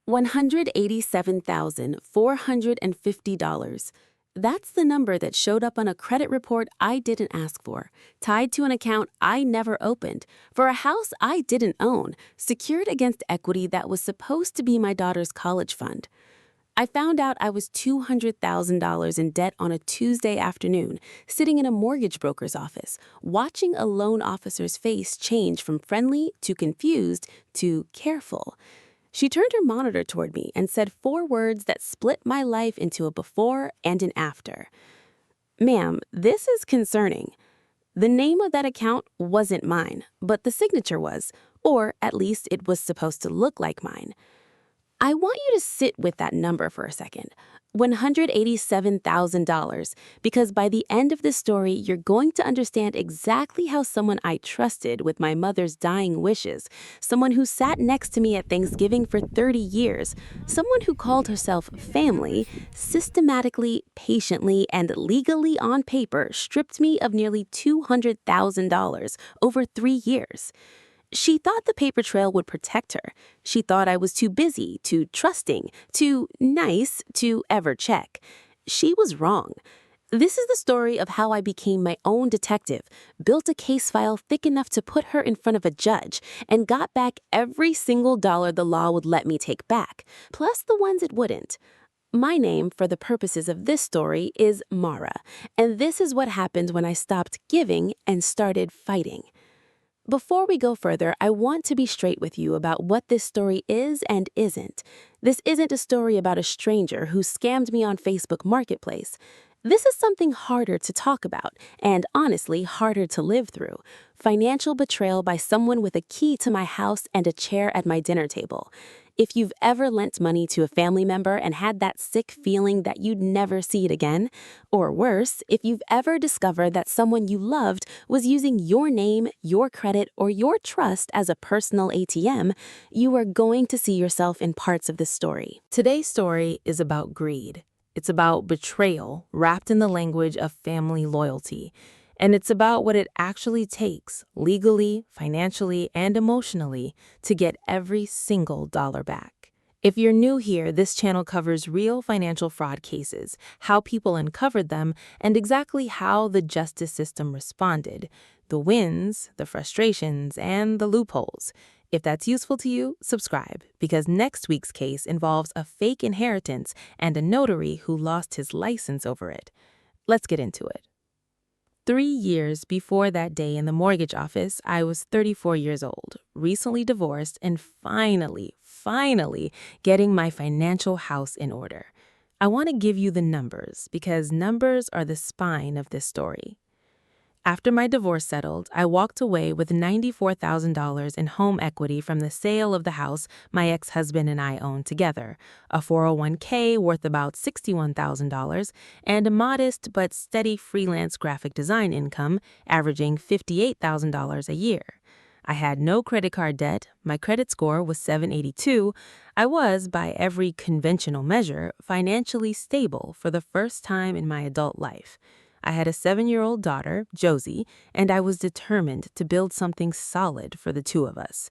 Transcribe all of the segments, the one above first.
$187,450. That's the number that showed up on a credit report I didn't ask for, tied to an account I never opened, for a house I didn't own, secured against equity that was supposed to be my daughter's college fund. I found out I was $200,000 in debt on a Tuesday afternoon, sitting in a mortgage broker's office, watching a loan officer's face change from friendly to confused to careful. She turned her monitor toward me and said 4 words that split my life into a before and an after. "Ma'am, this is concerning." The name of that account wasn't mine, but the signature was, or at least it was supposed to look like mine. I want you to sit with that number for a second, $187,000, because by the end of this story, you're going to understand exactly how someone I trusted with my mother's dying wishes, someone who sat next to me at Thanksgiving for 30 years, someone who called herself family, systematically, patiently, and legally on paper stripped me of nearly $200,000 over 3 years. She thought the paper trail would protect her. She thought I was too busy, too trusting, too nice to ever check. She was wrong. This is the story of how I became my own detective, built a case file thick enough to put her in front of a judge, and got back every single dollar the law would let me take back, plus the ones it wouldn't. My name, for the purposes of this story, is Mara, and this is what happened when I stopped giving and started fighting. Before we go further, I want to be straight with you about what this story is and isn't. This isn't a story about a stranger who scammed me on Facebook Marketplace. This is something harder to talk about and, honestly, harder to live through. Financial betrayal by someone with a key to my house and a chair at my dinner table. If you've ever lent money to a family member and had that sick feeling that you'd never see it again, or worse, if you've ever discovered that someone you loved was using your name, your credit, or your trust as a personal ATM, you are going to see yourself in parts of this story. Today's story is about greed. It's about betrayal wrapped in the language of family loyalty. And it's about what it actually takes, legally, financially, and emotionally, to get every single dollar back. If you're new here, this channel covers real financial fraud cases, how people uncovered them, and exactly how the justice system responded, the wins, the frustrations, and the loopholes. If that's useful to you, subscribe, because next week's case involves a fake inheritance and a notary who lost his license over it. Let's get into it. 3 years before that day in the mortgage office, I was 34 years old, recently divorced, and finally getting my financial house in order. I want to give you the numbers because numbers are the spine of this story. After my divorce settled, I walked away with $94,000 in home equity from the sale of the house my ex-husband and I owned together, a 401k worth about $61,000, and a modest but steady freelance graphic design income averaging $58,000 a year. I had no credit card debt, my credit score was 782, I was, by every conventional measure, financially stable for the first time in my adult life. I had a 7-year-old daughter, Josie, and I was determined to build something solid for the two of us.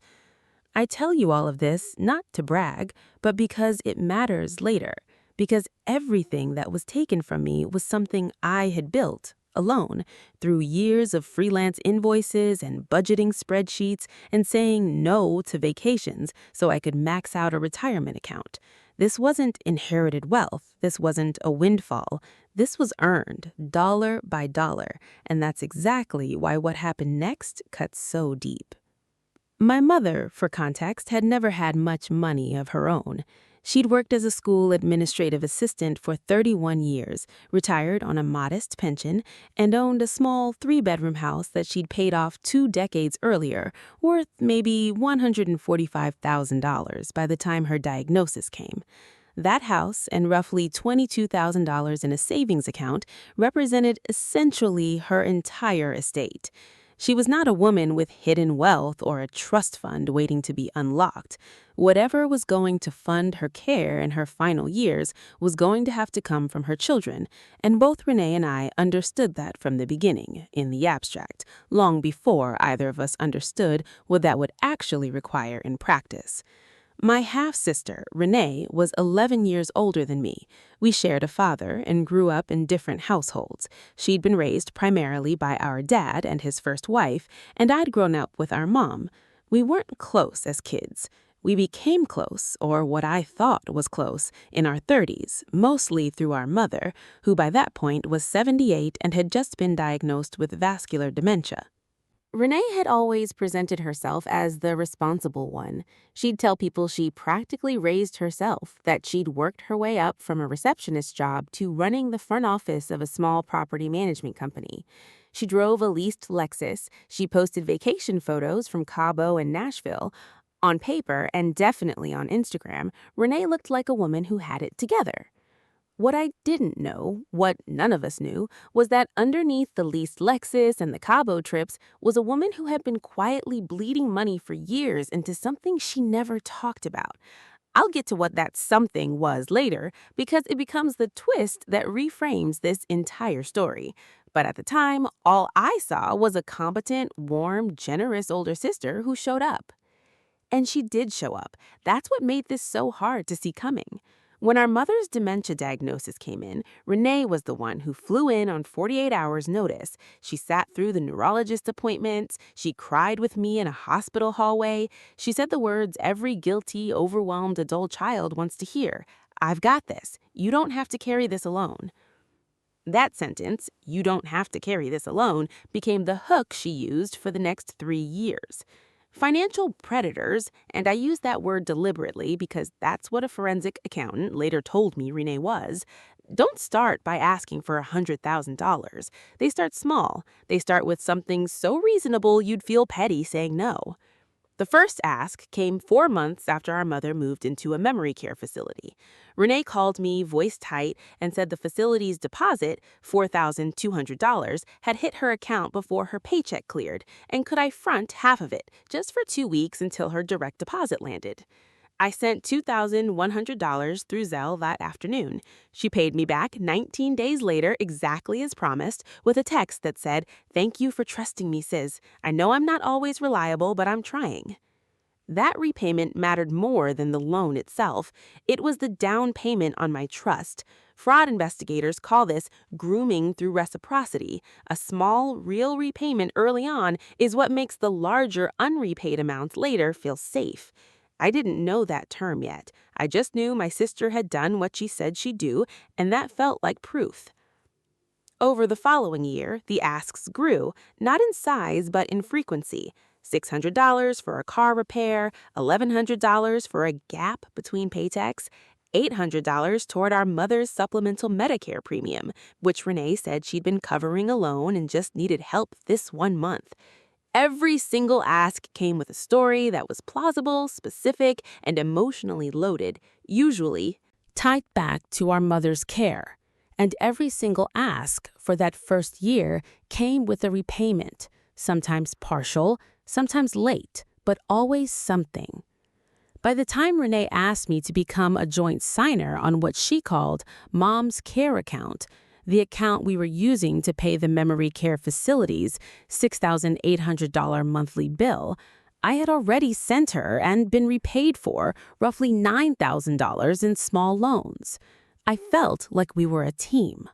I tell you all of this not to brag, but because it matters later, because everything that was taken from me was something I had built, alone, through years of freelance invoices and budgeting spreadsheets and saying no to vacations so I could max out a retirement account. This wasn't inherited wealth. This wasn't a windfall. This was earned, dollar by dollar, and that's exactly why what happened next cuts so deep. My mother, for context, had never had much money of her own. She'd worked as a school administrative assistant for 31 years, retired on a modest pension, and owned a small 3-bedroom house that she'd paid off 2 decades earlier, worth maybe $145,000 by the time her diagnosis came. That house and roughly $22,000 in a savings account represented essentially her entire estate. She was not a woman with hidden wealth or a trust fund waiting to be unlocked. Whatever was going to fund her care in her final years was going to have to come from her children, and both Renee and I understood that from the beginning, in the abstract, long before either of us understood what that would actually require in practice. My half-sister, Renee, was 11 years older than me. We shared a father and grew up in different households. She'd been raised primarily by our dad and his first wife, and I'd grown up with our mom. We weren't close as kids. We became close, or what I thought was close, in our 30s, mostly through our mother, who by that point was 78 and had just been diagnosed with vascular dementia. Renee had always presented herself as the responsible one. She'd tell people she practically raised herself, that she'd worked her way up from a receptionist job to running the front office of a small property management company. She drove a leased Lexus. She posted vacation photos from Cabo and Nashville. On paper, and definitely on Instagram, Renee looked like a woman who had it together. What I didn't know, what none of us knew, was that underneath the leased Lexus and the Cabo trips was a woman who had been quietly bleeding money for years into something she never talked about. I'll get to what that something was later, because it becomes the twist that reframes this entire story. But at the time, all I saw was a competent, warm, generous older sister who showed up. And she did show up. That's what made this so hard to see coming. When our mother's dementia diagnosis came in, Renee was the one who flew in on 48 hours' notice. She sat through the neurologist appointments. She cried with me in a hospital hallway. She said the words every guilty, overwhelmed adult child wants to hear. "I've got this. You don't have to carry this alone." That sentence, "you don't have to carry this alone," became the hook she used for the next 3 years. Financial predators, and I use that word deliberately because that's what a forensic accountant later told me Renee was, don't start by asking for $100,000. They start small. They start with something so reasonable you'd feel petty saying no. The first ask came 4 months after our mother moved into a memory care facility. Renee called me, voice tight, and said the facility's deposit, $4,200, had hit her account before her paycheck cleared, and could I front half of it, just for 2 weeks until her direct deposit landed. I sent $2,100 through Zelle that afternoon. She paid me back 19 days later, exactly as promised, with a text that said, "Thank you for trusting me, sis. I know I'm not always reliable, but I'm trying." That repayment mattered more than the loan itself. It was the down payment on my trust. Fraud investigators call this grooming through reciprocity. A small, real repayment early on is what makes the larger, unrepaid amounts later feel safe. I didn't know that term yet. I just knew my sister had done what she said she'd do, and that felt like proof. Over the following year, the asks grew, not in size but in frequency. $600 for a car repair, $1,100 for a gap between paychecks, $800 toward our mother's supplemental Medicare premium, which Renee said she'd been covering alone and just needed help this 1 month. Every single ask came with a story that was plausible, specific, and emotionally loaded, usually tied back to our mother's care. And every single ask for that first year came with a repayment, sometimes partial, sometimes late, but always something. By the time Renee asked me to become a joint signer on what she called Mom's Care Account, the account we were using to pay the memory care facility's $6,800 monthly bill, I had already sent her and been repaid for roughly $9,000 in small loans. I felt like we were a team.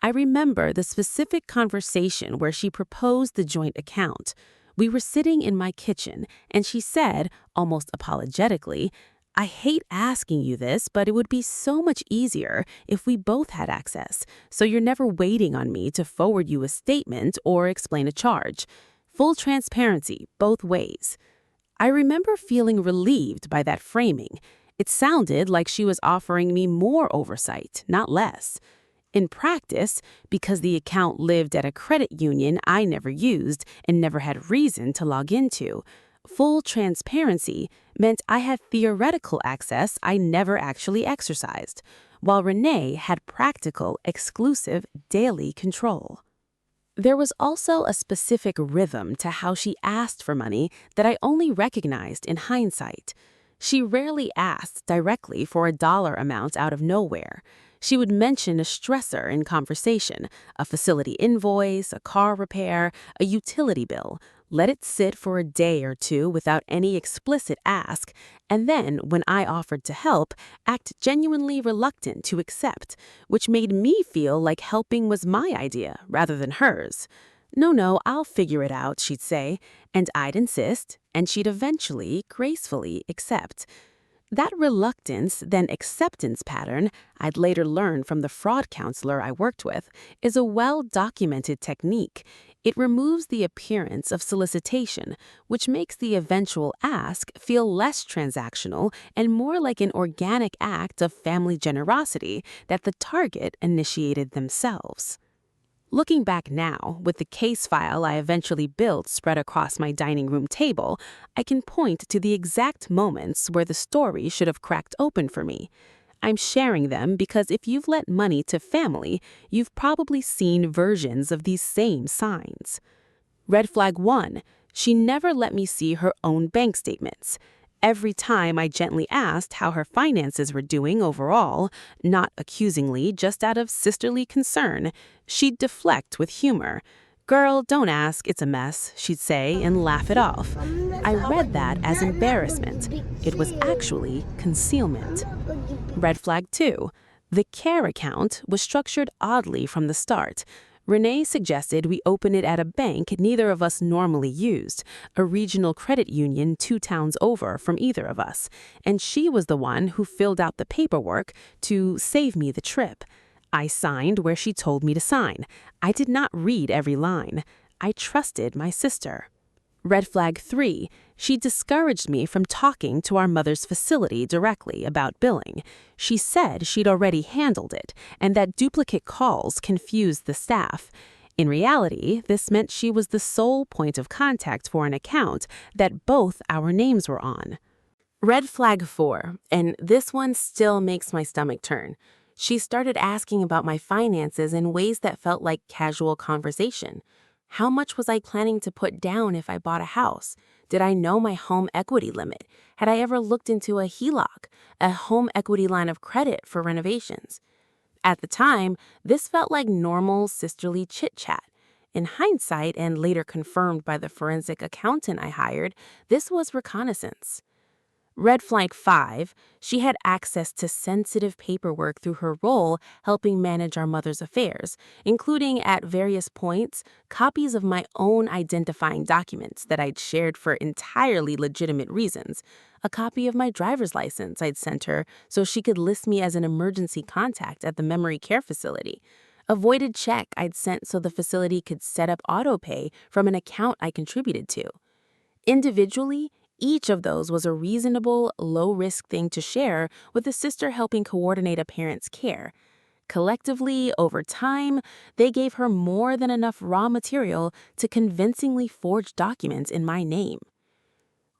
I remember the specific conversation where she proposed the joint account. We were sitting in my kitchen, and she said, almost apologetically, "I hate asking you this, but it would be so much easier if we both had access, so you're never waiting on me to forward you a statement or explain a charge. Full transparency, both ways." I remember feeling relieved by that framing. It sounded like she was offering me more oversight, not less. In practice, because the account lived at a credit union I never used and never had reason to log into, full transparency meant I had theoretical access I never actually exercised, while Renee had practical, exclusive, daily control. There was also a specific rhythm to how she asked for money that I only recognized in hindsight. She rarely asked directly for a dollar amount out of nowhere. She would mention a stressor in conversation, a facility invoice, a car repair, a utility bill, Let it sit for a day or two without any explicit ask, and then, when I offered to help, act genuinely reluctant to accept, which made me feel like helping was my idea rather than hers. No, no, I'll figure it out, she'd say, and I'd insist, and she'd eventually, gracefully accept. That reluctance, then acceptance pattern, I'd later learn from the fraud counselor I worked with, is a well-documented technique. It removes the appearance of solicitation, which makes the eventual ask feel less transactional and more like an organic act of family generosity that the target initiated themselves. Looking back now, with the case file I eventually built spread across my dining room table, I can point to the exact moments where the story should have cracked open for me. I'm sharing them because if you've lent money to family, you've probably seen versions of these same signs. Red flag 1. She never let me see her own bank statements. Every time I gently asked how her finances were doing overall, not accusingly, just out of sisterly concern, she'd deflect with humor. "Girl, don't ask, it's a mess," she'd say and laugh it off. I read that as embarrassment. It was actually concealment. Red flag 2. The care account was structured oddly from the start. Renee suggested we open it at a bank neither of us normally used, a regional credit union 2 towns over from either of us, and she was the one who filled out the paperwork to save me the trip. I signed where she told me to sign. I did not read every line. I trusted my sister. Red flag 3. She discouraged me from talking to our mother's facility directly about billing. She said she'd already handled it and that duplicate calls confused the staff. In reality, this meant she was the sole point of contact for an account that both our names were on. Red flag 4, and this one still makes my stomach turn. She started asking about my finances in ways that felt like casual conversation. How much was I planning to put down if I bought a house? Did I know my home equity limit? Had I ever looked into a HELOC, a home equity line of credit for renovations? At the time, this felt like normal sisterly chit-chat. In hindsight, and later confirmed by the forensic accountant I hired, this was reconnaissance. Red flag 5, she had access to sensitive paperwork through her role helping manage our mother's affairs, including at various points copies of my own identifying documents that I'd shared for entirely legitimate reasons, a copy of my driver's license I'd sent her so she could list me as an emergency contact at the memory care facility, a voided check I'd sent so the facility could set up autopay from an account I contributed to. Individually, each of those was a reasonable, low-risk thing to share with a sister helping coordinate a parent's care. Collectively, over time, they gave her more than enough raw material to convincingly forge documents in my name.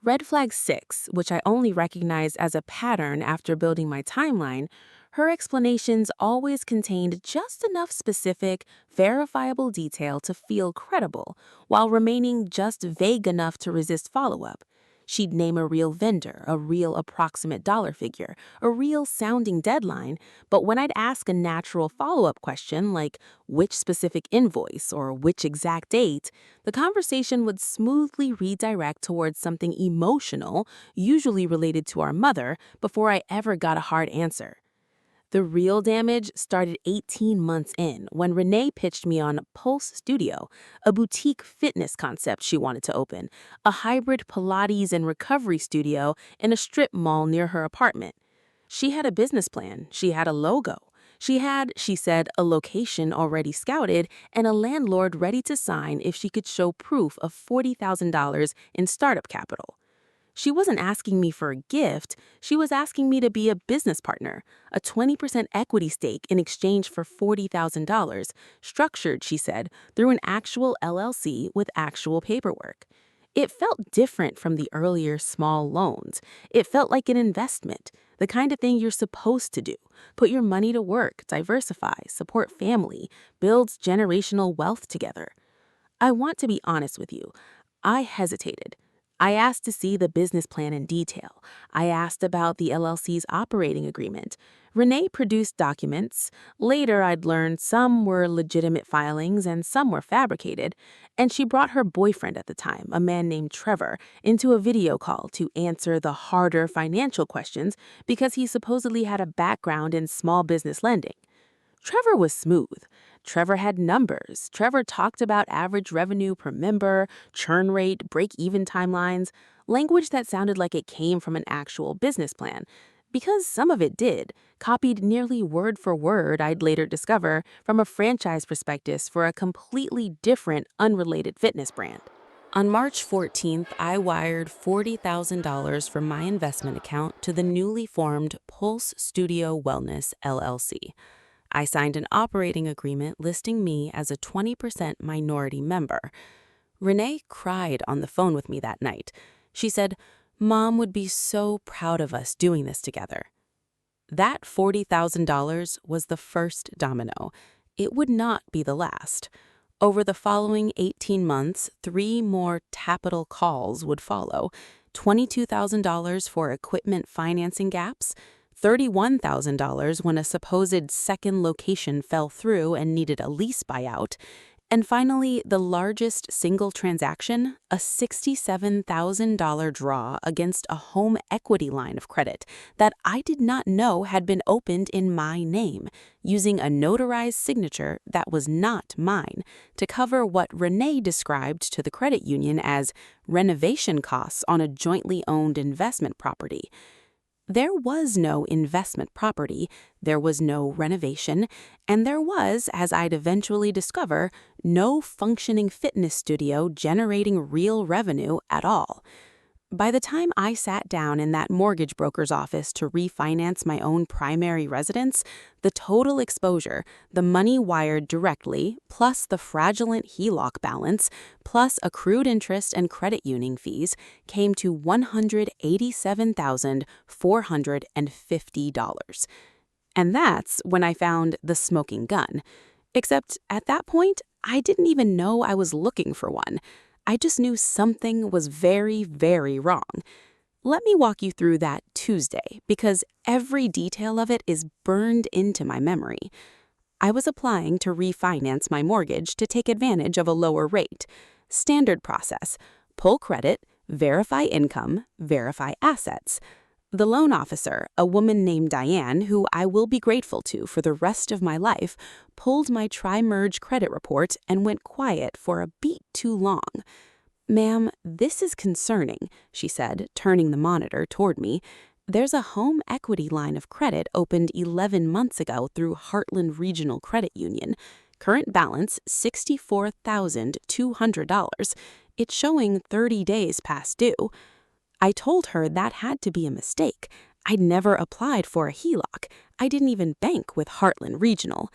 Red flag 6, which I only recognized as a pattern after building my timeline, her explanations always contained just enough specific, verifiable detail to feel credible, while remaining just vague enough to resist follow-up. She'd name a real vendor, a real approximate dollar figure, a real sounding deadline, but when I'd ask a natural follow-up question like which specific invoice or which exact date, the conversation would smoothly redirect towards something emotional, usually related to our mother, before I ever got a hard answer. The real damage started 18 months in when Renee pitched me on Pulse Studio, a boutique fitness concept she wanted to open, a hybrid Pilates and recovery studio in a strip mall near her apartment. She had a business plan, she had a logo. She had, she said, a location already scouted and a landlord ready to sign if she could show proof of $40,000 in startup capital. She wasn't asking me for a gift, she was asking me to be a business partner, a 20% equity stake in exchange for $40,000, structured, she said, through an actual LLC with actual paperwork. It felt different from the earlier small loans. It felt like an investment, the kind of thing you're supposed to do. Put your money to work, diversify, support family, build generational wealth together. I want to be honest with you. I hesitated. I asked to see the business plan in detail. I asked about the LLC's operating agreement. Renee produced documents. Later, I'd learned some were legitimate filings and some were fabricated. And she brought her boyfriend at the time, a man named Trevor, into a video call to answer the harder financial questions because he supposedly had a background in small business lending. Trevor was smooth. Trevor had numbers. Trevor talked about average revenue per member, churn rate, break-even timelines, language that sounded like it came from an actual business plan. Because some of it did, copied nearly word for word, I'd later discover, from a franchise prospectus for a completely different, unrelated fitness brand. On March 14th, I wired $40,000 from my investment account to the newly formed Pulse Studio Wellness, LLC. I signed an operating agreement listing me as a 20% minority member. Renee cried on the phone with me that night. She said, "Mom would be so proud of us doing this together." That $40,000 was the first domino. It would not be the last. Over the following 18 months, 3 more capital calls would follow: $22,000 for equipment financing gaps, $31,000 when a supposed second location fell through and needed a lease buyout, and finally, the largest single transaction, a $67,000 draw against a home equity line of credit that I did not know had been opened in my name, using a notarized signature that was not mine, to cover what Renee described to the credit union as renovation costs on a jointly owned investment property. There was no investment property, there was no renovation, and there was, as I'd eventually discover, no functioning fitness studio generating real revenue at all. By the time I sat down in that mortgage broker's office to refinance my own primary residence, the total exposure, the money wired directly, plus the fraudulent HELOC balance, plus accrued interest and credit union fees, came to $187,450. And that's when I found the smoking gun. Except at that point, I didn't even know I was looking for one. I just knew something was very, very wrong. Let me walk you through that Tuesday, because every detail of it is burned into my memory. I was applying to refinance my mortgage to take advantage of a lower rate. Standard process: pull credit, verify income, verify assets. The loan officer, a woman named Diane, who I will be grateful to for the rest of my life, pulled my tri-merge credit report and went quiet for a beat too long. "Ma'am, this is concerning," she said, turning the monitor toward me. "There's a home equity line of credit opened 11 months ago through Heartland Regional Credit Union. Current balance, $64,200. It's showing 30 days past due." I told her that had to be a mistake. I'd never applied for a HELOC. I didn't even bank with Heartland Regional.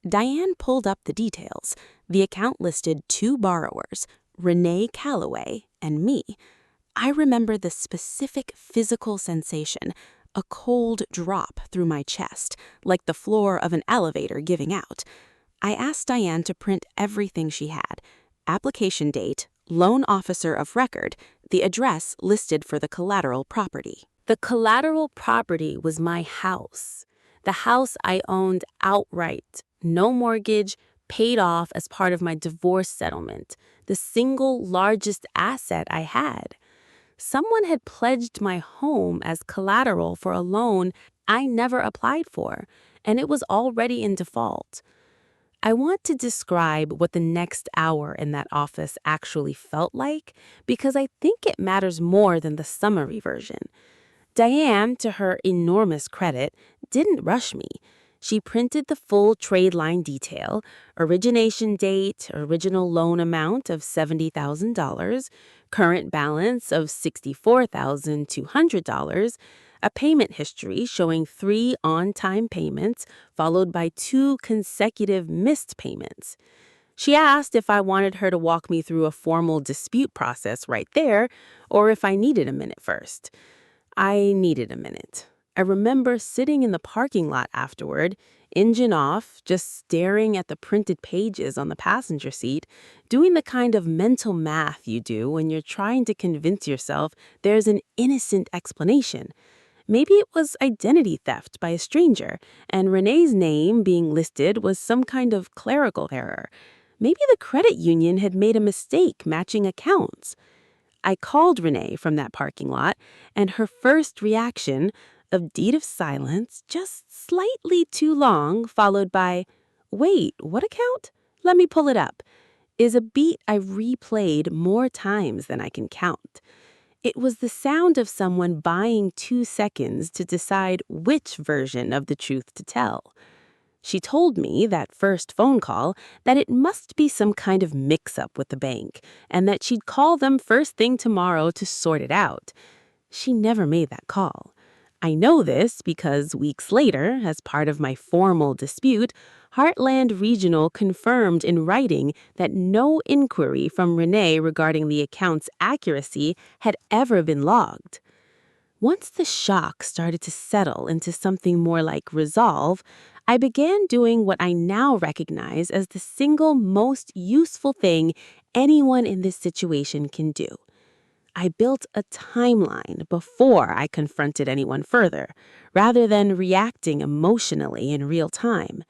Diane pulled up the details. The account listed 2 borrowers, Renee Calloway and me. I remember the specific physical sensation, a cold drop through my chest, like the floor of an elevator giving out. I asked Diane to print everything she had: application date, loan officer of record, the address listed for the collateral property. The collateral property was my house. The house I owned outright, no mortgage, paid off as part of my divorce settlement, the single largest asset I had. Someone had pledged my home as collateral for a loan I never applied for, and it was already in default. I want to describe what the next hour in that office actually felt like because I think it matters more than the summary version. Diane, to her enormous credit, didn't rush me. She printed the full trade line detail: origination date, original loan amount of $70,000, current balance of $64,200, a payment history showing 3 on-time payments followed by 2 consecutive missed payments. She asked if I wanted her to walk me through a formal dispute process right there, or if I needed a minute first. I needed a minute. I remember sitting in the parking lot afterward, engine off, just staring at the printed pages on the passenger seat, doing the kind of mental math you do when you're trying to convince yourself there's an innocent explanation. Maybe it was identity theft by a stranger, and Renee's name being listed was some kind of clerical error. Maybe the credit union had made a mistake matching accounts. I called Renee from that parking lot, and her first reaction, a deed of silence, just slightly too long, followed by, "Wait, what account? Let me pull it up," is a beat I replayed more times than I can count. It was the sound of someone buying 2 seconds to decide which version of the truth to tell. She told me, that first phone call, that it must be some kind of mix-up with the bank, and that she'd call them first thing tomorrow to sort it out. She never made that call. I know this because weeks later, as part of my formal dispute, Heartland Regional confirmed in writing that no inquiry from Renee regarding the account's accuracy had ever been logged. Once the shock started to settle into something more like resolve, I began doing what I now recognize as the single most useful thing anyone in this situation can do. I built a timeline before I confronted anyone further, rather than reacting emotionally in real time.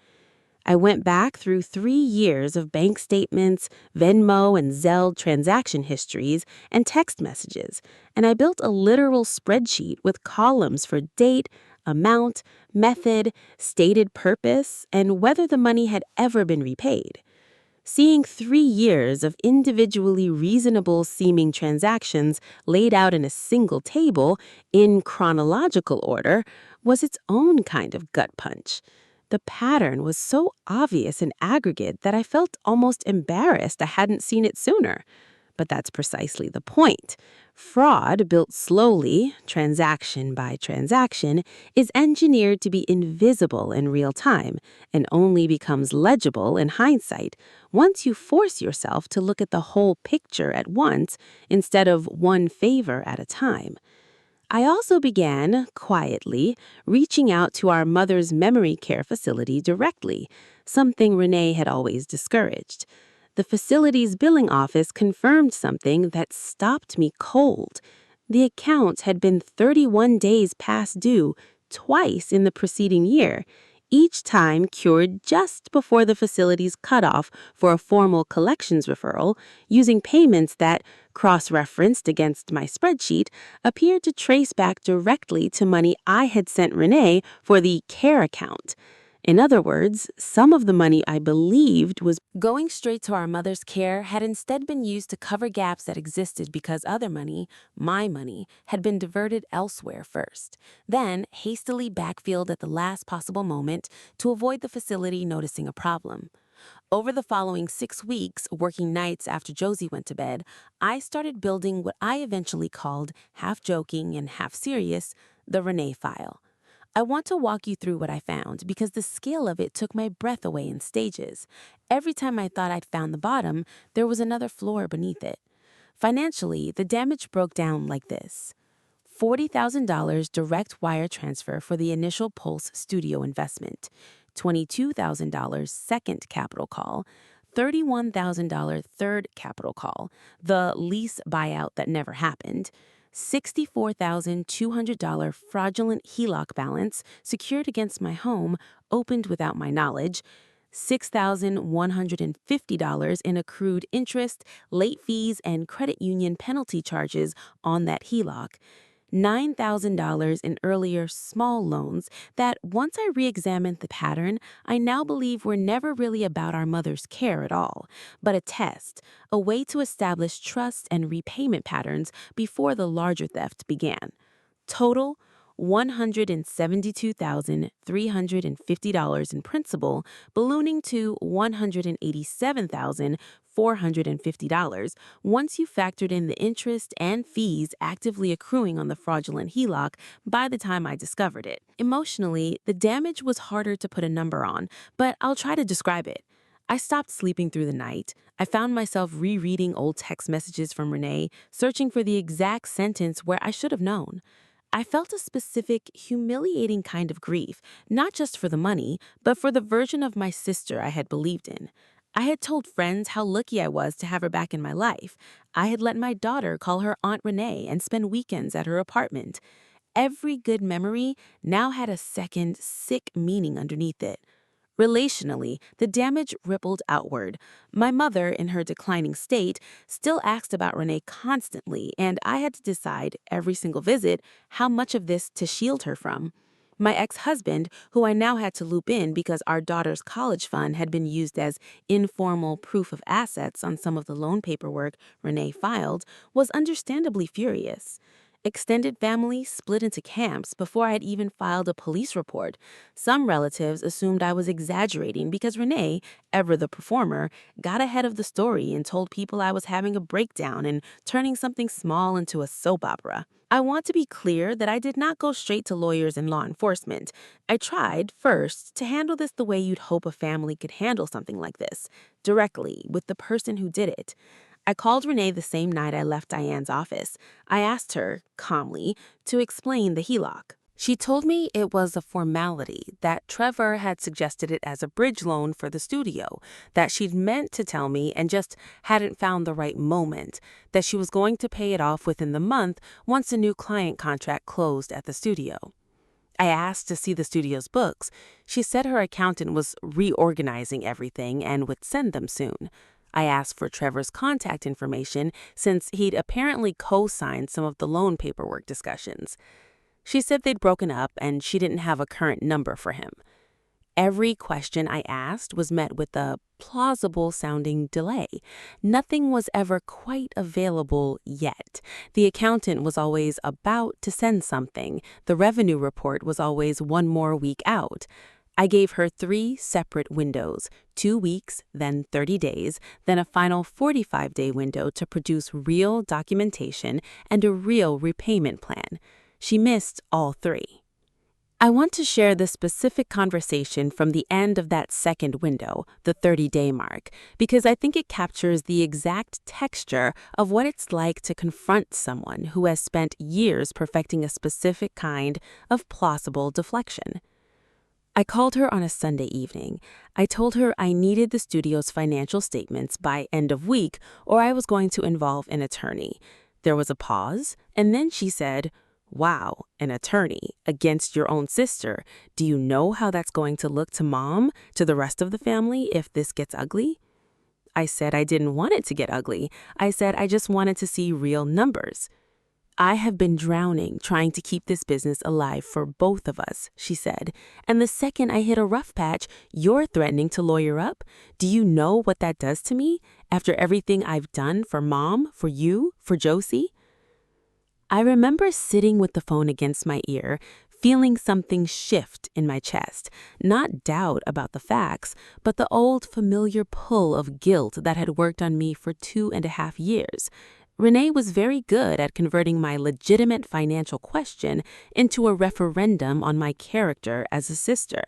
I went back through 3 years of bank statements, Venmo and Zelle transaction histories, and text messages, and I built a literal spreadsheet with columns for date, amount, method, stated purpose, and whether the money had ever been repaid. Seeing 3 years of individually reasonable seeming transactions laid out in a single table in chronological order was its own kind of gut punch. The pattern was so obvious and aggregate that I felt almost embarrassed I hadn't seen it sooner. But that's precisely the point. Fraud, built slowly, transaction by transaction, is engineered to be invisible in real time and only becomes legible in hindsight once you force yourself to look at the whole picture at once instead of one favor at a time. I also began, quietly, reaching out to our mother's memory care facility directly, something Renee had always discouraged. The facility's billing office confirmed something that stopped me cold. The account had been 31 days past due twice in the preceding year, each time cured just before the facility's cutoff for a formal collections referral, using payments that, cross-referenced against my spreadsheet, appeared to trace back directly to money I had sent Renee for the care account. In other words, some of the money I believed was going straight to our mother's care had instead been used to cover gaps that existed because other money, my money, had been diverted elsewhere first, then hastily backfilled at the last possible moment to avoid the facility noticing a problem. Over the following 6 weeks, working nights after Josie went to bed, I started building what I eventually called, half joking and half serious, the Renee file. I want to walk you through what I found because the scale of it took my breath away in stages. Every time I thought I'd found the bottom, there was another floor beneath it. Financially, the damage broke down like this: $40,000 direct wire transfer for the initial Pulse studio investment, $22,000 second capital call, $31,000 third capital call, the lease buyout that never happened, $64,200 fraudulent HELOC balance secured against my home, opened without my knowledge, $6,150 in accrued interest, late fees, and credit union penalty charges on that HELOC, $9,000 in earlier small loans that, once I re-examined the pattern, I now believe were never really about our mother's care at all, but a test, a way to establish trust and repayment patterns before the larger theft began. Total, $172,350 in principal, ballooning to $187,450 once you factored in the interest and fees actively accruing on the fraudulent HELOC by the time I discovered it. Emotionally, the damage was harder to put a number on, but I'll try to describe it. I stopped sleeping through the night. I found myself rereading old text messages from Renee, searching for the exact sentence where I should have known. I felt a specific, humiliating kind of grief, not just for the money, but for the version of my sister I had believed in. I had told friends how lucky I was to have her back in my life. I had let my daughter call her Aunt Renee and spend weekends at her apartment. Every good memory now had a second, sick meaning underneath it. Relationally, the damage rippled outward. My mother, in her declining state, still asked about Renee constantly, and I had to decide every single visit how much of this to shield her from. My ex-husband, who I now had to loop in because our daughter's college fund had been used as informal proof of assets on some of the loan paperwork Renee filed, was understandably furious. Extended family split into camps before I had even filed a police report. Some relatives assumed I was exaggerating because Renee, ever the performer, got ahead of the story and told people I was having a breakdown and turning something small into a soap opera. I want to be clear that I did not go straight to lawyers and law enforcement. I tried, first, to handle this the way you'd hope a family could handle something like this, directly, with the person who did it. I called Renee the same night I left Diane's office. I asked her, calmly, to explain the HELOC. She told me it was a formality, that Trevor had suggested it as a bridge loan for the studio, that she'd meant to tell me and just hadn't found the right moment, that she was going to pay it off within the month once a new client contract closed at the studio. I asked to see the studio's books. She said her accountant was reorganizing everything and would send them soon. I asked for Trevor's contact information since he'd apparently co-signed some of the loan paperwork discussions. She said they'd broken up and she didn't have a current number for him. Every question I asked was met with a plausible-sounding delay. Nothing was ever quite available yet. The accountant was always about to send something. The revenue report was always one more week out. I gave her 3 separate windows, 2 weeks, then 30 days, then a final 45-day window to produce real documentation and a real repayment plan. She missed all 3. I want to share the specific conversation from the end of that second window, the 30-day mark, because I think it captures the exact texture of what it's like to confront someone who has spent years perfecting a specific kind of plausible deflection. I called her on a Sunday evening. I told her I needed the studio's financial statements by end of week or I was going to involve an attorney. There was a pause, and then she said, "Wow, an attorney against your own sister. Do you know how that's going to look to Mom, to the rest of the family if this gets ugly?" I said I didn't want it to get ugly. I said I just wanted to see real numbers. "I have been drowning trying to keep this business alive for both of us," she said. "And the second I hit a rough patch, you're threatening to lawyer up? Do you know what that does to me? After everything I've done for Mom, for you, for Josie?" I remember sitting with the phone against my ear, feeling something shift in my chest. Not doubt about the facts, but the old familiar pull of guilt that had worked on me for 2.5 years. Renee was very good at converting my legitimate financial question into a referendum on my character as a sister.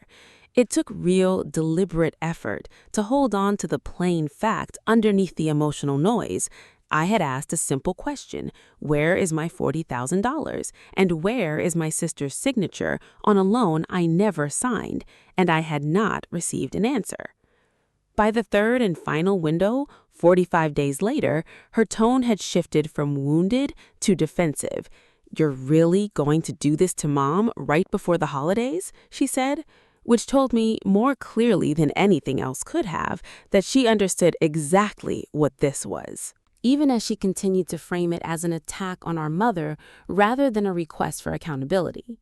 It took real, deliberate effort to hold on to the plain fact underneath the emotional noise. I had asked a simple question: where is my $40,000? And where is my sister's signature on a loan I never signed? And I had not received an answer. By the third and final window, 45 days later, her tone had shifted from wounded to defensive. "You're really going to do this to Mom right before the holidays?" she said, which told me more clearly than anything else could have that she understood exactly what this was, even as she continued to frame it as an attack on our mother rather than a request for accountability.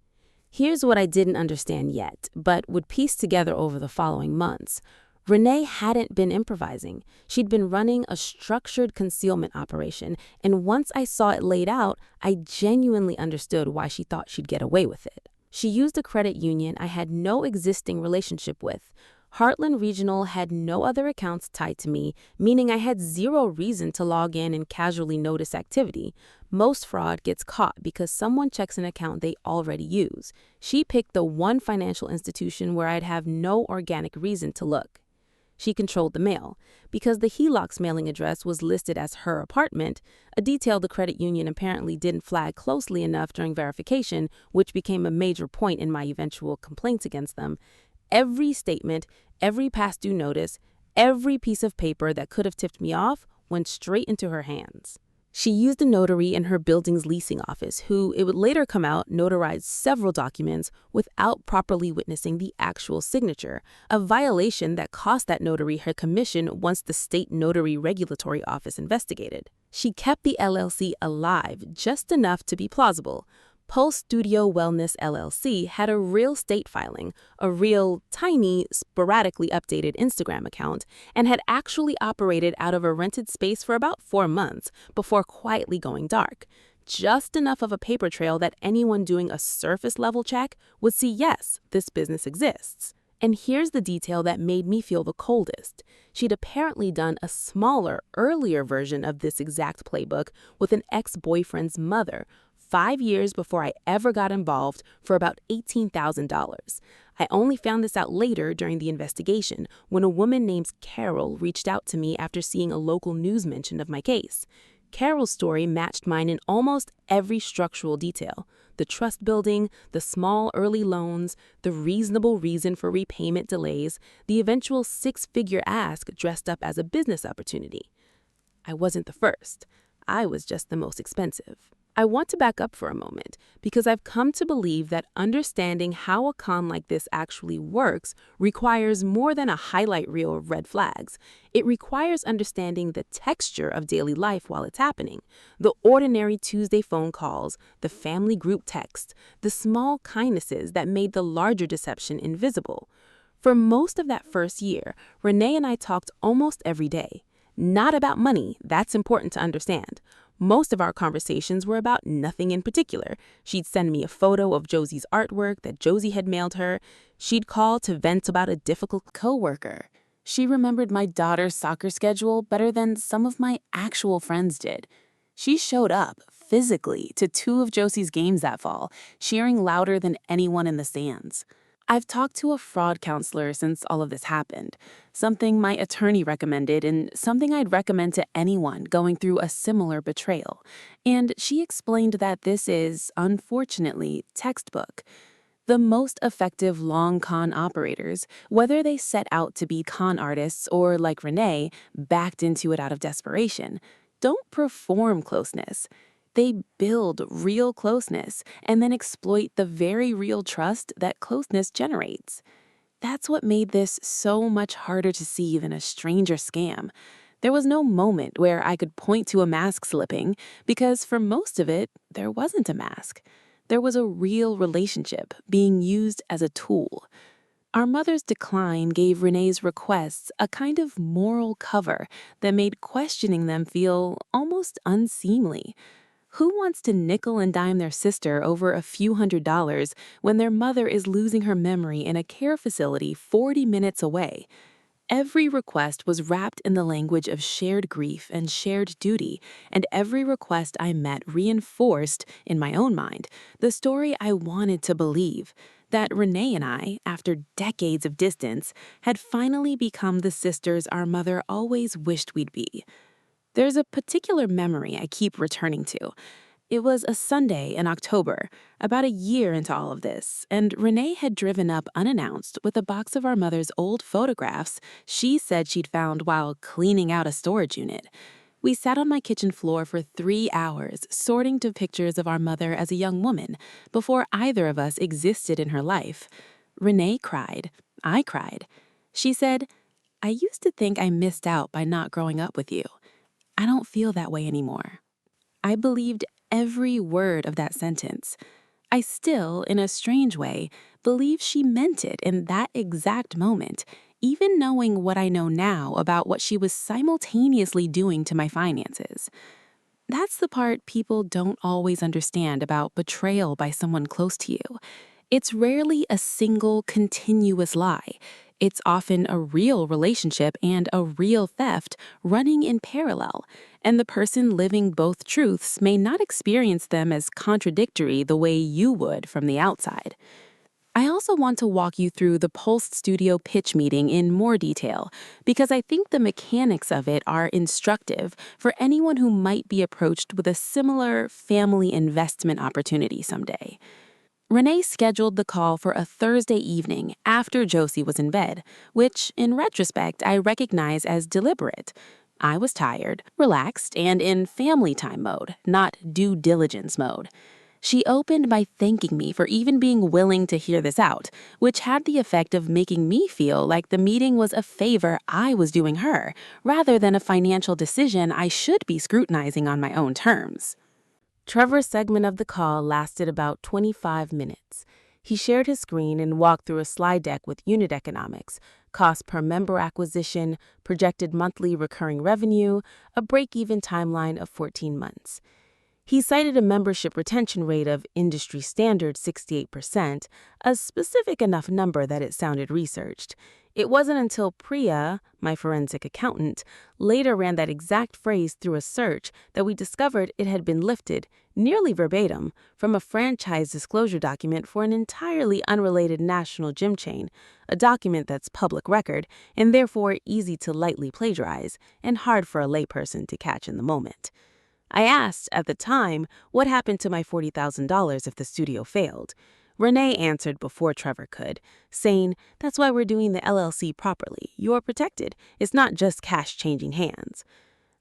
Here's what I didn't understand yet, but would piece together over the following months. Renee hadn't been improvising. She'd been running a structured concealment operation, and once I saw it laid out, I genuinely understood why she thought she'd get away with it. She used a credit union I had no existing relationship with. Heartland Regional had no other accounts tied to me, meaning I had zero reason to log in and casually notice activity. Most fraud gets caught because someone checks an account they already use. She picked the one financial institution where I'd have no organic reason to look. She controlled the mail. Because the HELOC's mailing address was listed as her apartment, a detail the credit union apparently didn't flag closely enough during verification, which became a major point in my eventual complaints against them. Every statement, every past due notice, every piece of paper that could have tipped me off went straight into her hands. She used a notary in her building's leasing office who, it would later come out, notarized several documents without properly witnessing the actual signature, a violation that cost that notary her commission once the state notary regulatory office investigated. She kept the LLC alive just enough to be plausible. Pulse Studio Wellness LLC had a real state filing, a real, tiny, sporadically updated Instagram account, and had actually operated out of a rented space for about 4 months before quietly going dark. Just enough of a paper trail that anyone doing a surface-level check would see, yes, this business exists. And here's the detail that made me feel the coldest. She'd apparently done a smaller, earlier version of this exact playbook with an ex-boyfriend's mother, 5 years before I ever got involved, for about $18,000. I only found this out later during the investigation when a woman named Carol reached out to me after seeing a local news mention of my case. Carol's story matched mine in almost every structural detail: the trust building, the small early loans, the reasonable reason for repayment delays, the eventual 6-figure ask dressed up as a business opportunity. I wasn't the first. I was just the most expensive. I want to back up for a moment because I've come to believe that understanding how a con like this actually works requires more than a highlight reel of red flags. It requires understanding the texture of daily life while it's happening, the ordinary Tuesday phone calls, the family group text, the small kindnesses that made the larger deception invisible. For most of that first year, Renee and I talked almost every day. Not about money, that's important to understand. Most of our conversations were about nothing in particular. She'd send me a photo of Josie's artwork that Josie had mailed her. She'd call to vent about a difficult coworker. She remembered my daughter's soccer schedule better than some of my actual friends did. She showed up, physically, to 2 of Josie's games that fall, cheering louder than anyone in the stands. I've talked to a fraud counselor since all of this happened, something my attorney recommended and something I'd recommend to anyone going through a similar betrayal. And she explained that this is, unfortunately, textbook. The most effective long con operators, whether they set out to be con artists or, like Renee, backed into it out of desperation, don't perform closeness. They build real closeness and then exploit the very real trust that closeness generates. That's what made this so much harder to see than a stranger scam. There was no moment where I could point to a mask slipping because for most of it, there wasn't a mask. There was a real relationship being used as a tool. Our mother's decline gave Renee's requests a kind of moral cover that made questioning them feel almost unseemly. Who wants to nickel and dime their sister over a few $100s when their mother is losing her memory in a care facility 40 minutes away? Every request was wrapped in the language of shared grief and shared duty, and every request I met reinforced, in my own mind, the story I wanted to believe, that Renee and I, after decades of distance, had finally become the sisters our mother always wished we'd be. There's a particular memory I keep returning to. It was a Sunday in October, about a year into all of this, and Renee had driven up unannounced with a box of our mother's old photographs she said she'd found while cleaning out a storage unit. We sat on my kitchen floor for 3 hours, sorting through pictures of our mother as a young woman, before either of us existed in her life. Renee cried. I cried. She said, "I used to think I missed out by not growing up with you. I don't feel that way anymore." I believed every word of that sentence. I still, in a strange way, believe she meant it in that exact moment, even knowing what I know now about what she was simultaneously doing to my finances. That's the part people don't always understand about betrayal by someone close to you. It's rarely a single, continuous lie. It's often a real relationship and a real theft running in parallel, and the person living both truths may not experience them as contradictory the way you would from the outside. I also want to walk you through the Pulse Studio pitch meeting in more detail because I think the mechanics of it are instructive for anyone who might be approached with a similar family investment opportunity someday. Renee scheduled the call for a Thursday evening after Josie was in bed, which, in retrospect, I recognize as deliberate. I was tired, relaxed, and in family time mode, not due diligence mode. She opened by thanking me for even being willing to hear this out, which had the effect of making me feel like the meeting was a favor I was doing her, rather than a financial decision I should be scrutinizing on my own terms. Trevor's segment of the call lasted about 25 minutes. He shared his screen and walked through a slide deck with unit economics, cost per member acquisition, projected monthly recurring revenue, a break-even timeline of 14 months. He cited a membership retention rate of industry standard 68%, a specific enough number that it sounded researched. It wasn't until Priya, my forensic accountant, later ran that exact phrase through a search that we discovered it had been lifted, nearly verbatim, from a franchise disclosure document for an entirely unrelated national gym chain, a document that's public record and therefore easy to lightly plagiarize and hard for a layperson to catch in the moment. I asked, at the time, what happened to my $40,000 if the studio failed. Renee answered before Trevor could, saying, "That's why we're doing the LLC properly. You're protected. It's not just cash changing hands."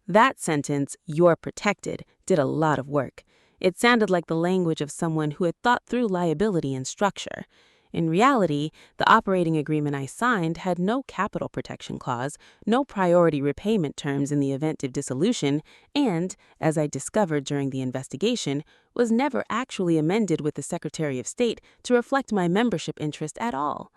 That sentence, "you're protected," did a lot of work. It sounded like the language of someone who had thought through liability and structure. In reality, the operating agreement I signed had no capital protection clause, no priority repayment terms in the event of dissolution, and, as I discovered during the investigation, was never actually amended with the Secretary of State to reflect my membership interest at all.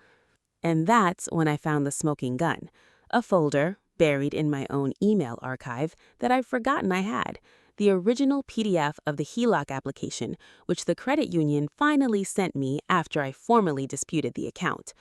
And that's when I found the smoking gun, a folder buried in my own email archive that I'd forgotten I had, the original PDF of the HELOC application, which the credit union finally sent me after I formally disputed the account.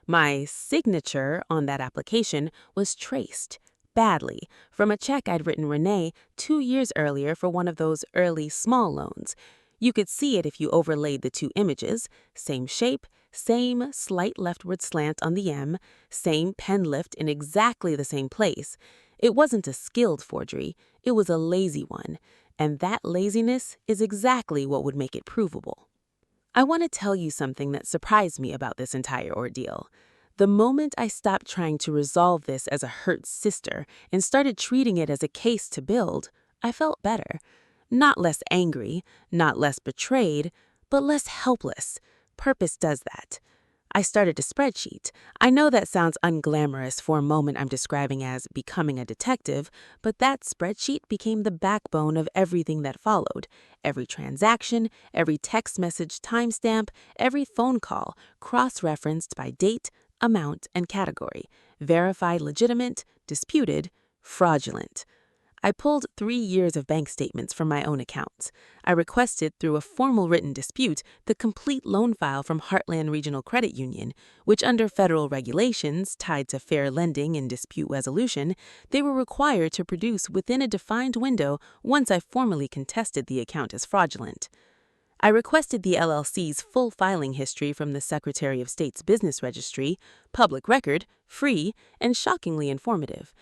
My signature on that application was traced, badly, from a check I'd written Renee 2 years earlier for one of those early small loans. You could see it if you overlaid the two images, same shape, same slight leftward slant on the M, same pen lift in exactly the same place. It wasn't a skilled forgery, it was a lazy one, and that laziness is exactly what would make it provable. I want to tell you something that surprised me about this entire ordeal. The moment I stopped trying to resolve this as a hurt sister and started treating it as a case to build, I felt better. Not less angry, not less betrayed, but less helpless. Purpose does that. I started a spreadsheet. I know that sounds unglamorous for a moment I'm describing as becoming a detective, but that spreadsheet became the backbone of everything that followed. Every transaction, every text message timestamp, every phone call, cross-referenced by date, amount, and category. Verified legitimate, disputed, fraudulent. I pulled 3 years of bank statements from my own accounts. I requested, through a formal written dispute, the complete loan file from Heartland Regional Credit Union, which under federal regulations tied to fair lending and dispute resolution, they were required to produce within a defined window once I formally contested the account as fraudulent. I requested the LLC's full filing history from the Secretary of State's Business Registry, public record, free, and shockingly informative.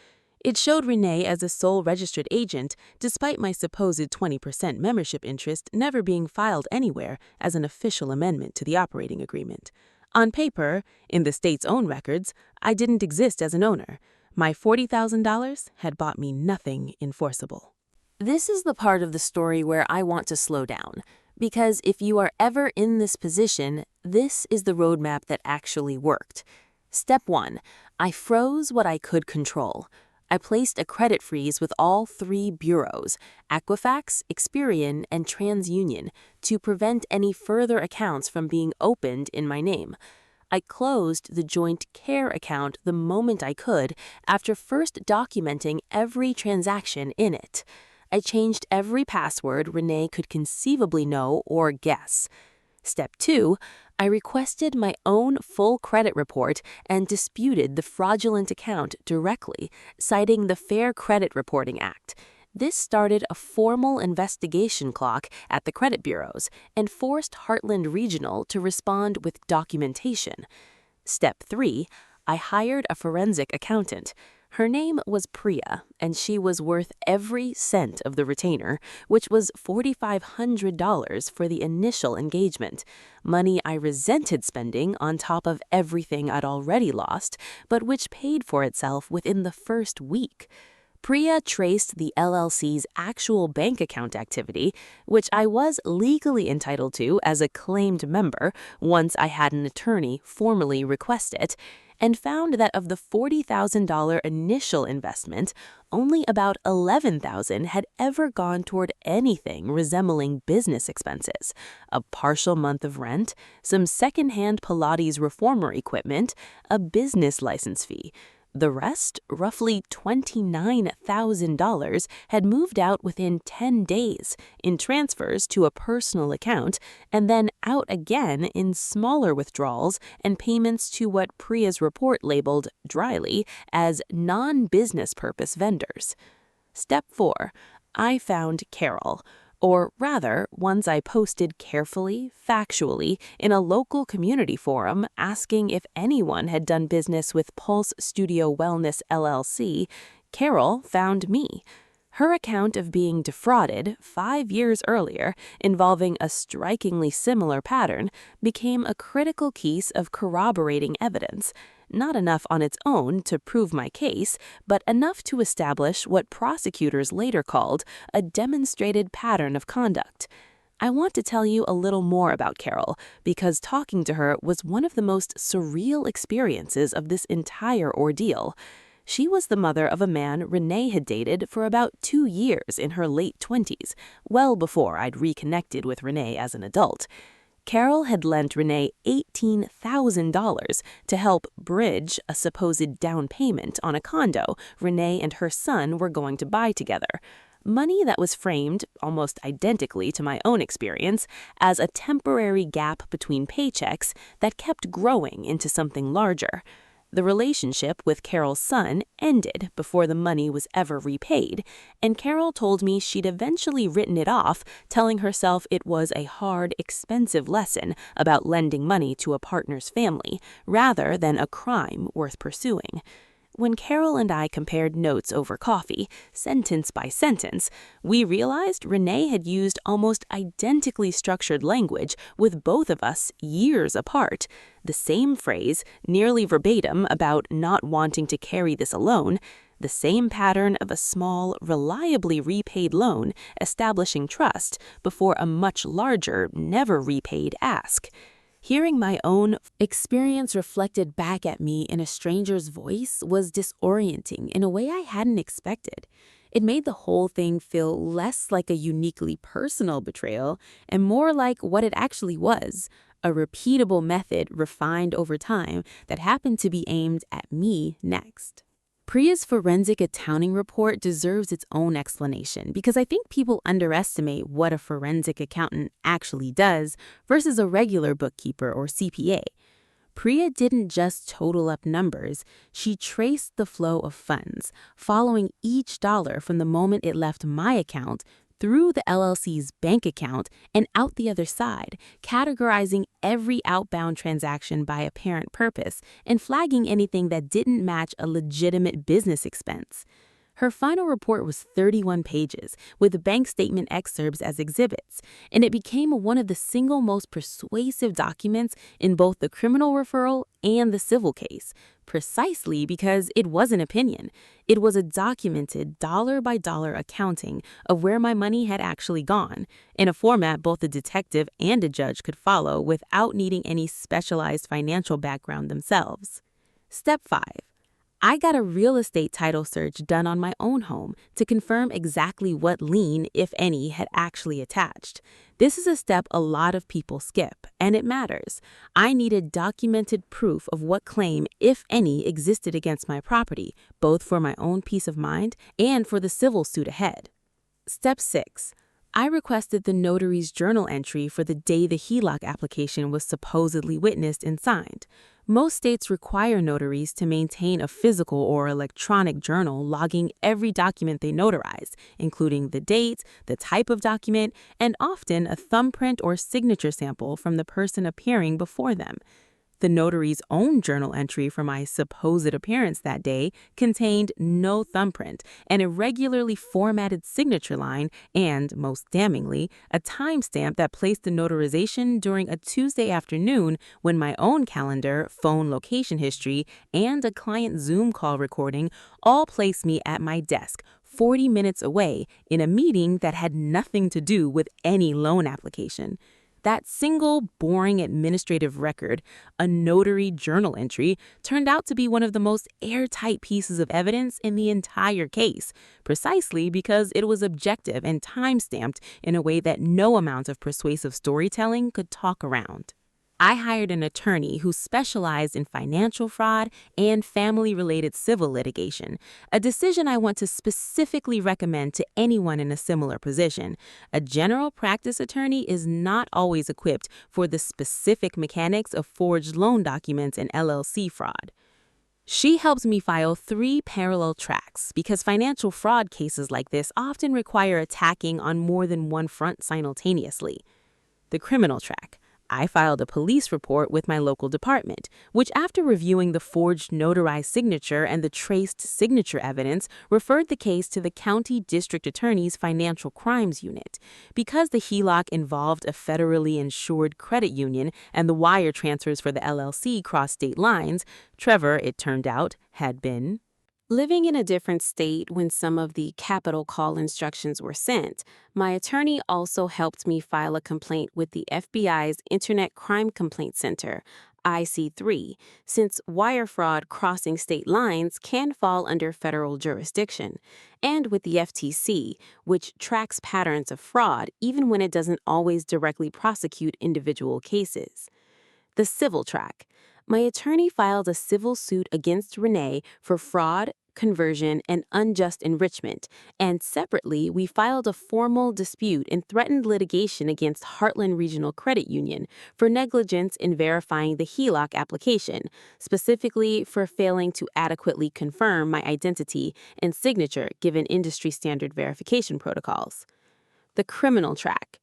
It showed Renee as a sole registered agent, despite my supposed 20% membership interest never being filed anywhere as an official amendment to the operating agreement. On paper, in the state's own records, I didn't exist as an owner. My $40,000 had bought me nothing enforceable. This is the part of the story where I want to slow down, because if you are ever in this position, this is the roadmap that actually worked. Step 1. I froze what I could control. I placed a credit freeze with all 3 bureaus, Equifax, Experian, and TransUnion, to prevent any further accounts from being opened in my name. I closed the joint care account the moment I could after first documenting every transaction in it. I changed every password Renee could conceivably know or guess. Step 2, I requested my own full credit report and disputed the fraudulent account directly, citing the Fair Credit Reporting Act. This started a formal investigation clock at the credit bureaus and forced Heartland Regional to respond with documentation. Step 3. I hired a forensic accountant. Her name was Priya, and she was worth every cent of the retainer, which was $4,500 for the initial engagement, money I resented spending on top of everything I'd already lost, but which paid for itself within the first week. Priya traced the LLC's actual bank account activity, which I was legally entitled to as a claimed member once I had an attorney formally request it, and found that of the $40,000 initial investment, only about $11,000 had ever gone toward anything resembling business expenses: a partial month of rent, some secondhand Pilates reformer equipment, a business license fee. The rest, roughly $29,000, had moved out within 10 days in transfers to a personal account and then out again in smaller withdrawals and payments to what Priya's report labeled, dryly, as non-business purpose vendors. Step 4. I found Carol. Or rather, once I posted carefully, factually, in a local community forum asking if anyone had done business with Pulse Studio Wellness LLC, Carol found me. Her account of being defrauded 5 years earlier, involving a strikingly similar pattern, became a critical piece of corroborating evidence. Not enough on its own to prove my case, but enough to establish what prosecutors later called a demonstrated pattern of conduct. I want to tell you a little more about Carol, because talking to her was one of the most surreal experiences of this entire ordeal. She was the mother of a man Renee had dated for about 2 years in her late 20s, well before I'd reconnected with Renee as an adult. Carol had lent Renee $18,000 to help bridge a supposed down payment on a condo Renee and her son were going to buy together. Money that was framed, almost identically to my own experience, as a temporary gap between paychecks that kept growing into something larger. The relationship with Carol's son ended before the money was ever repaid, and Carol told me she'd eventually written it off, telling herself it was a hard, expensive lesson about lending money to a partner's family, rather than a crime worth pursuing. When Carol and I compared notes over coffee, sentence by sentence, we realized Renee had used almost identically structured language with both of us years apart. The same phrase, nearly verbatim, about not wanting to carry this alone, the same pattern of a small, reliably repaid loan establishing trust before a much larger, never repaid ask. Hearing my own experience reflected back at me in a stranger's voice was disorienting in a way I hadn't expected. It made the whole thing feel less like a uniquely personal betrayal and more like what it actually was, a repeatable method refined over time that happened to be aimed at me next. Priya's forensic accounting report deserves its own explanation because I think people underestimate what a forensic accountant actually does versus a regular bookkeeper or CPA. Priya didn't just total up numbers, she traced the flow of funds, following each dollar from the moment it left my account through the LLC's bank account and out the other side, categorizing every outbound transaction by apparent purpose and flagging anything that didn't match a legitimate business expense. Her final report was 31 pages, with bank statement excerpts as exhibits, and it became one of the single most persuasive documents in both the criminal referral and the civil case, precisely because it was an opinion. It was a documented dollar-by-dollar accounting of where my money had actually gone, in a format both a detective and a judge could follow without needing any specialized financial background themselves. Step 5. I got a real estate title search done on my own home to confirm exactly what lien, if any, had actually attached. This is a step a lot of people skip, and it matters. I needed documented proof of what claim, if any, existed against my property, both for my own peace of mind and for the civil suit ahead. Step 6. I requested the notary's journal entry for the day the HELOC application was supposedly witnessed and signed. Most states require notaries to maintain a physical or electronic journal logging every document they notarize, including the date, the type of document, and often a thumbprint or signature sample from the person appearing before them. The notary's own journal entry for my supposed appearance that day contained no thumbprint, an irregularly formatted signature line, and, most damningly, a timestamp that placed the notarization during a Tuesday afternoon when my own calendar, phone location history, and a client Zoom call recording all placed me at my desk, 40 minutes away, in a meeting that had nothing to do with any loan application. That single, boring administrative record, a notary journal entry, turned out to be one of the most airtight pieces of evidence in the entire case, precisely because it was objective and time-stamped in a way that no amount of persuasive storytelling could talk around. I hired an attorney who specialized in financial fraud and family-related civil litigation, a decision I want to specifically recommend to anyone in a similar position. A general practice attorney is not always equipped for the specific mechanics of forged loan documents and LLC fraud. She helps me file 3 parallel tracks because financial fraud cases like this often require attacking on more than one front simultaneously. The criminal track. I filed a police report with my local department, which after reviewing the forged notarized signature and the traced signature evidence, referred the case to the county district attorney's financial crimes unit. Because the HELOC involved a federally insured credit union and the wire transfers for the LLC crossed state lines, Trevor, it turned out, had been living in a different state when some of the capital call instructions were sent. My attorney also helped me file a complaint with the FBI's Internet Crime Complaint Center, IC3, since wire fraud crossing state lines can fall under federal jurisdiction, and with the FTC, which tracks patterns of fraud even when it doesn't always directly prosecute individual cases. The civil track. My attorney filed a civil suit against Renee for fraud, conversion, and unjust enrichment, and separately, we filed a formal dispute and threatened litigation against Heartland Regional Credit Union for negligence in verifying the HELOC application, specifically for failing to adequately confirm my identity and signature given industry standard verification protocols. The criminal track.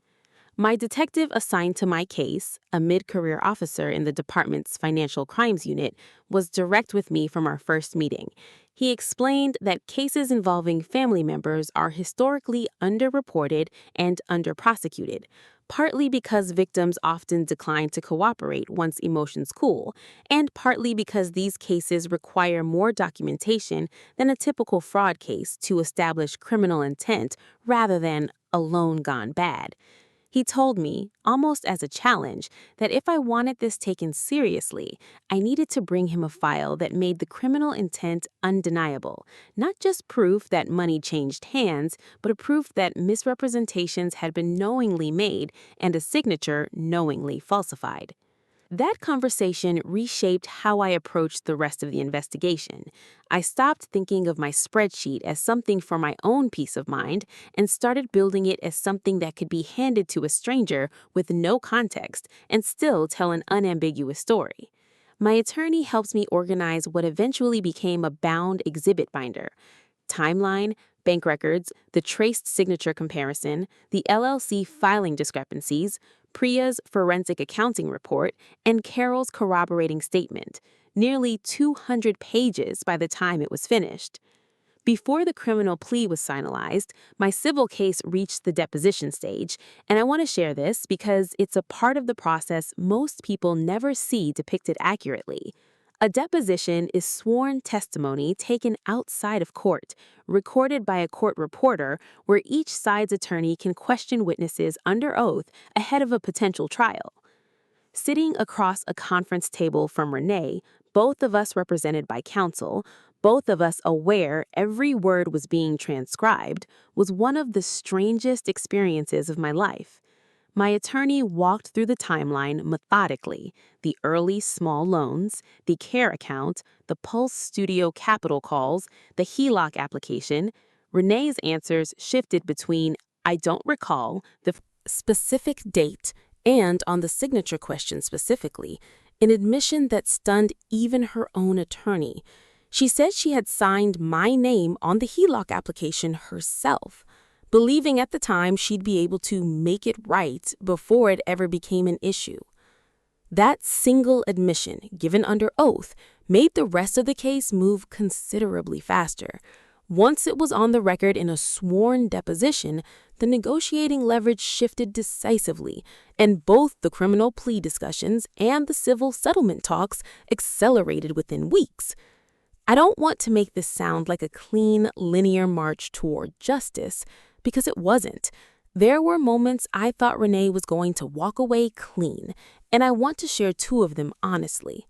My detective assigned to my case, a mid-career officer in the department's financial crimes unit, was direct with me from our first meeting. He explained that cases involving family members are historically underreported and underprosecuted, partly because victims often decline to cooperate once emotions cool, and partly because these cases require more documentation than a typical fraud case to establish criminal intent rather than a loan gone bad. He told me, almost as a challenge, that if I wanted this taken seriously, I needed to bring him a file that made the criminal intent undeniable, not just proof that money changed hands, but a proof that misrepresentations had been knowingly made and a signature knowingly falsified. That conversation reshaped how I approached the rest of the investigation. I stopped thinking of my spreadsheet as something for my own peace of mind and started building it as something that could be handed to a stranger with no context and still tell an unambiguous story. My attorney helped me organize what eventually became a bound exhibit binder. Timeline, bank records, the traced signature comparison, the LLC filing discrepancies, Priya's forensic accounting report, and Carol's corroborating statement, nearly 200 pages by the time it was finished. Before the criminal plea was finalized, my civil case reached the deposition stage, and I want to share this because it's a part of the process most people never see depicted accurately. A deposition is sworn testimony taken outside of court, recorded by a court reporter, where each side's attorney can question witnesses under oath ahead of a potential trial. Sitting across a conference table from Renee, both of us represented by counsel, both of us aware every word was being transcribed, was one of the strangest experiences of my life. My attorney walked through the timeline methodically, the early small loans, the care account, the Pulse Studio capital calls, the HELOC application. Renee's answers shifted between "I don't recall," the specific date, and on the signature question specifically, an admission that stunned even her own attorney. She said she had signed my name on the HELOC application herself, believing at the time she'd be able to make it right before it ever became an issue. That single admission, given under oath, made the rest of the case move considerably faster. Once it was on the record in a sworn deposition, the negotiating leverage shifted decisively, and both the criminal plea discussions and the civil settlement talks accelerated within weeks. I don't want to make this sound like a clean, linear march toward justice, because it wasn't. There were moments I thought Renee was going to walk away clean, and I want to share two of them honestly.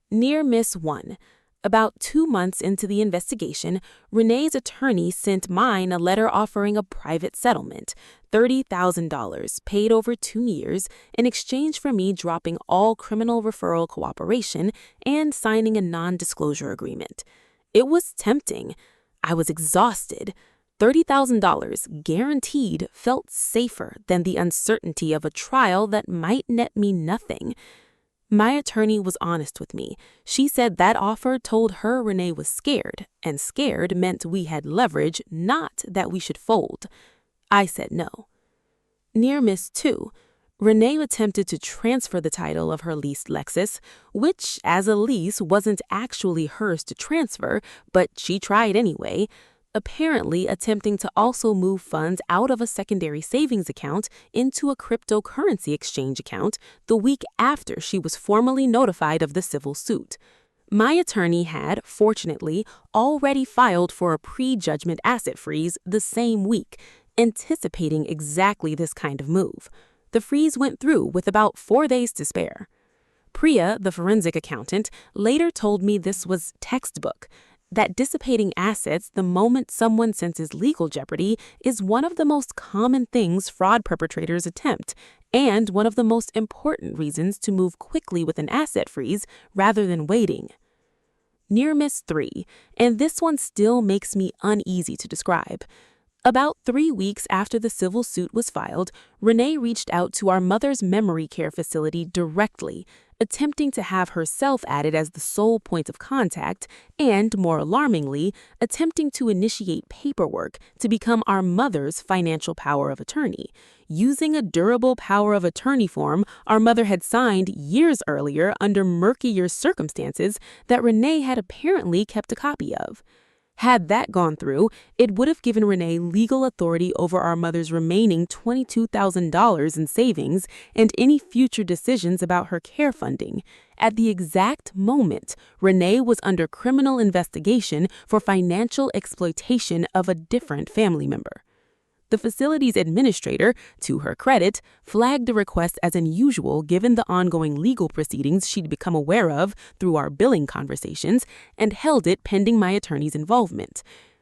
Near miss 1. About 2 months into the investigation, Renee's attorney sent mine a letter offering a private settlement, $30,000 paid over 2 years, in exchange for me dropping all criminal referral cooperation and signing a non-disclosure agreement. It was tempting. I was exhausted. $30,000 guaranteed felt safer than the uncertainty of a trial that might net me nothing. My attorney was honest with me. She said that offer told her Renee was scared, and scared meant we had leverage, not that we should fold. I said no. Near miss 2. Renee attempted to transfer the title of her leased Lexus, which, as a lease, wasn't actually hers to transfer, but she tried anyway, apparently attempting to also move funds out of a secondary savings account into a cryptocurrency exchange account the week after she was formally notified of the civil suit. My attorney had, fortunately, already filed for a pre-judgment asset freeze the same week, anticipating exactly this kind of move. The freeze went through with about 4 days to spare. Priya, the forensic accountant, later told me this was textbook, that dissipating assets the moment someone senses legal jeopardy is one of the most common things fraud perpetrators attempt, and one of the most important reasons to move quickly with an asset freeze rather than waiting. Near miss 3, and this one still makes me uneasy to describe. About 3 weeks after the civil suit was filed, Renee reached out to our mother's memory care facility directly, attempting to have herself added as the sole point of contact and, more alarmingly, attempting to initiate paperwork to become our mother's financial power of attorney, using a durable power of attorney form our mother had signed years earlier under murkier circumstances that Renee had apparently kept a copy of. Had that gone through, it would have given Renee legal authority over our mother's remaining $22,000 in savings and any future decisions about her care funding. At the exact moment, Renee was under criminal investigation for financial exploitation of a different family member. The facility's administrator, to her credit, flagged the request as unusual given the ongoing legal proceedings she'd become aware of through our billing conversations, and held it pending my attorney's involvement.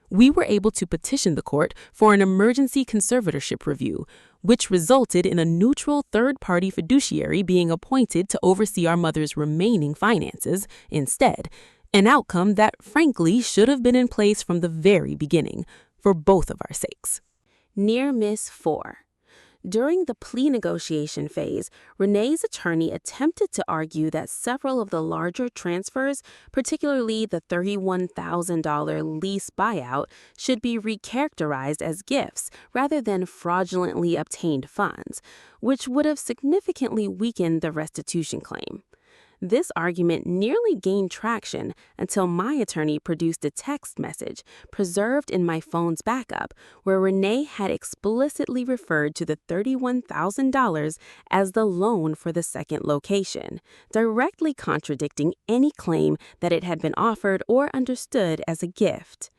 We were able to petition the court for an emergency conservatorship review, which resulted in a neutral third-party fiduciary being appointed to oversee our mother's remaining finances instead, an outcome that frankly should have been in place from the very beginning, for both of our sakes. Near miss 4. During the plea negotiation phase, Renee's attorney attempted to argue that several of the larger transfers, particularly the $31,000 lease buyout, should be recharacterized as gifts rather than fraudulently obtained funds, which would have significantly weakened the restitution claim. This argument nearly gained traction until my attorney produced a text message preserved in my phone's backup where Renee had explicitly referred to the $31,000 as the loan for the second location, directly contradicting any claim that it had been offered or understood as a gift.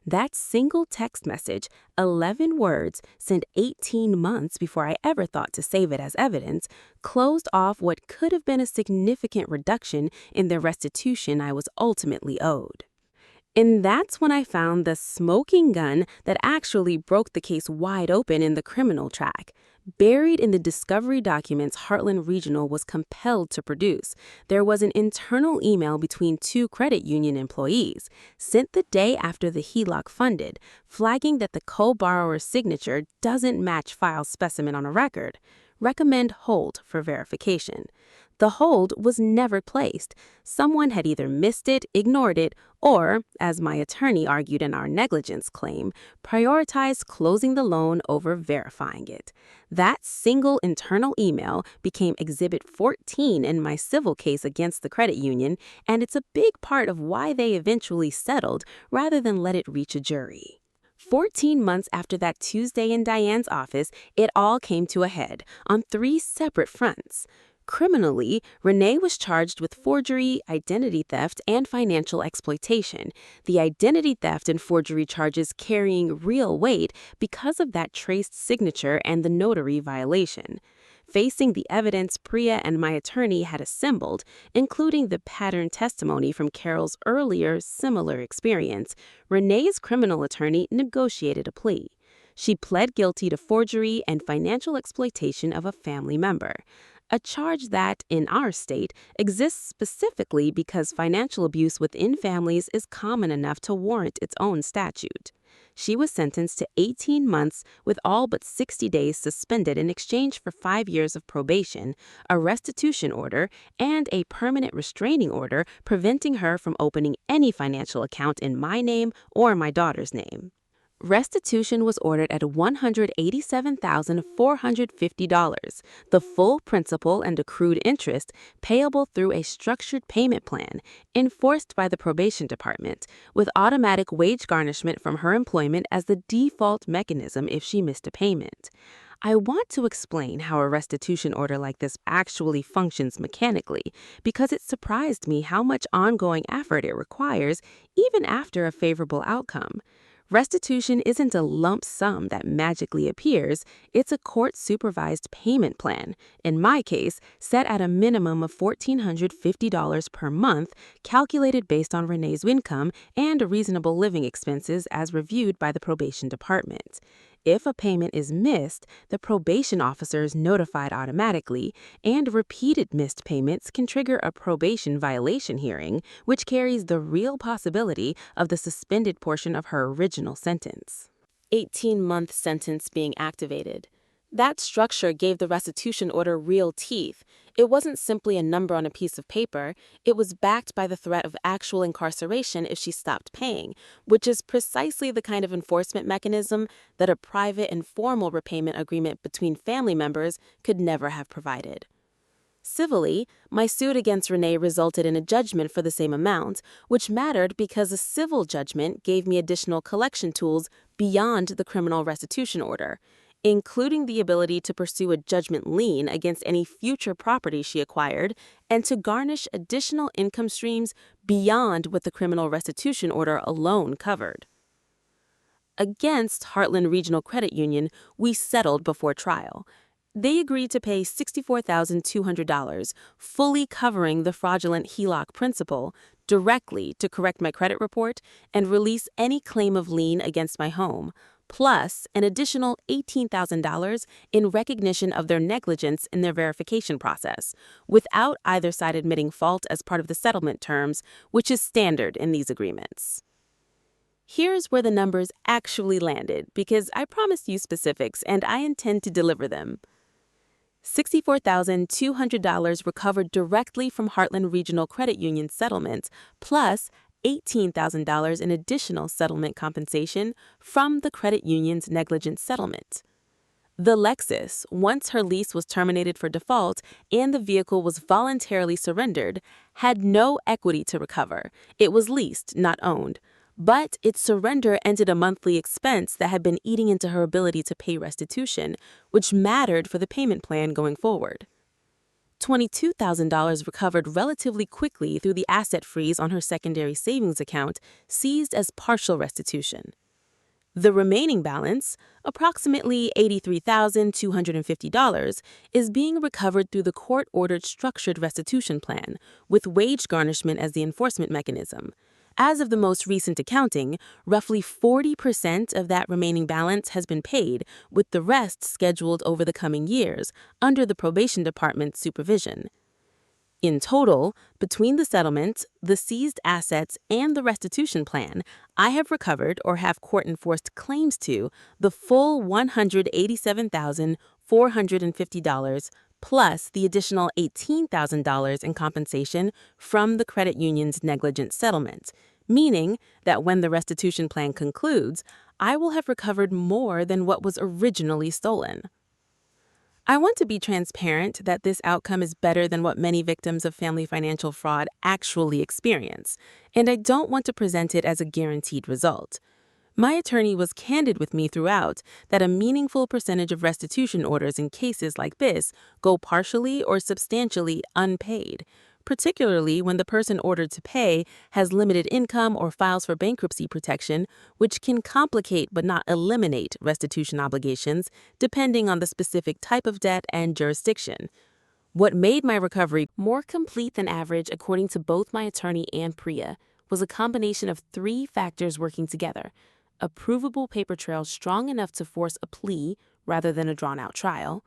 That single text message, 11 words, sent 18 months before I ever thought to save it as evidence, closed off what could have been a significant reduction in the restitution I was ultimately owed. And that's when I found the smoking gun that actually broke the case wide open in the criminal track. Buried in the discovery documents Heartland Regional was compelled to produce, there was an internal email between 2 credit union employees, sent the day after the HELOC funded, flagging that the co-borrower's signature doesn't match file specimen on a record. Recommend hold for verification. The hold was never placed. Someone had either missed it, ignored it, or, as my attorney argued in our negligence claim, prioritized closing the loan over verifying it. That single internal email became Exhibit 14 in my civil case against the credit union, and it's a big part of why they eventually settled rather than let it reach a jury. 14 months after that Tuesday in Diane's office, it all came to a head on three separate fronts. Criminally, Renee was charged with forgery, identity theft, and financial exploitation. The identity theft and forgery charges carrying real weight because of that traced signature and the notary violation. Facing the evidence Priya and my attorney had assembled, including the pattern testimony from Carol's earlier similar experience, Renee's criminal attorney negotiated a plea. She pled guilty to forgery and financial exploitation of a family member, a charge that, in our state, exists specifically because financial abuse within families is common enough to warrant its own statute. She was sentenced to 18 months with all but 60 days suspended in exchange for 5 years of probation, a restitution order, and a permanent restraining order preventing her from opening any financial account in my name or my daughter's name. Restitution was ordered at $187,450, the full principal and accrued interest payable through a structured payment plan enforced by the probation department, with automatic wage garnishment from her employment as the default mechanism if she missed a payment. I want to explain how a restitution order like this actually functions mechanically, because it surprised me how much ongoing effort it requires even after a favorable outcome. Restitution isn't a lump sum that magically appears, it's a court-supervised payment plan, in my case, set at a minimum of $1,450 per month, calculated based on Renee's income and reasonable living expenses as reviewed by the probation department. If a payment is missed, the probation officer is notified automatically, and repeated missed payments can trigger a probation violation hearing, which carries the real possibility of the suspended portion of her original sentence. 18-month sentence being activated. That structure gave the restitution order real teeth. It wasn't simply a number on a piece of paper. It was backed by the threat of actual incarceration if she stopped paying, which is precisely the kind of enforcement mechanism that a private and formal repayment agreement between family members could never have provided. Civilly, my suit against Renee resulted in a judgment for the same amount, which mattered because a civil judgment gave me additional collection tools beyond the criminal restitution order, including the ability to pursue a judgment lien against any future property she acquired and to garnish additional income streams beyond what the criminal restitution order alone covered. Against Heartland Regional Credit Union, we settled before trial. They agreed to pay $64,200, fully covering the fraudulent HELOC principal, directly to correct my credit report and release any claim of lien against my home, plus an additional $18,000 in recognition of their negligence in their verification process, without either side admitting fault as part of the settlement terms, which is standard in these agreements. Here's where the numbers actually landed, because I promised you specifics and I intend to deliver them. $64,200 recovered directly from Heartland Regional Credit Union settlements, plus $18,000 in additional settlement compensation from the credit union's negligent settlement. The Lexus, once her lease was terminated for default and the vehicle was voluntarily surrendered, had no equity to recover. It was leased, not owned. But its surrender ended a monthly expense that had been eating into her ability to pay restitution, which mattered for the payment plan going forward. $22,000 recovered relatively quickly through the asset freeze on her secondary savings account, seized as partial restitution. The remaining balance, approximately $83,250, is being recovered through the court-ordered structured restitution plan, with wage garnishment as the enforcement mechanism. As of the most recent accounting, roughly 40% of that remaining balance has been paid, with the rest scheduled over the coming years under the probation department's supervision. In total, between the settlement, the seized assets, and the restitution plan, I have recovered or have court-enforced claims to the full $187,450 plus the additional $18,000 in compensation from the credit union's negligent settlement, meaning that when the restitution plan concludes, I will have recovered more than what was originally stolen. I want to be transparent that this outcome is better than what many victims of family financial fraud actually experience, and I don't want to present it as a guaranteed result. My attorney was candid with me throughout that a meaningful percentage of restitution orders in cases like this go partially or substantially unpaid, particularly when the person ordered to pay has limited income or files for bankruptcy protection, which can complicate but not eliminate restitution obligations depending on the specific type of debt and jurisdiction. What made my recovery more complete than average, according to both my attorney and Priya, was a combination of three factors working together: a provable paper trail strong enough to force a plea rather than a drawn-out trial,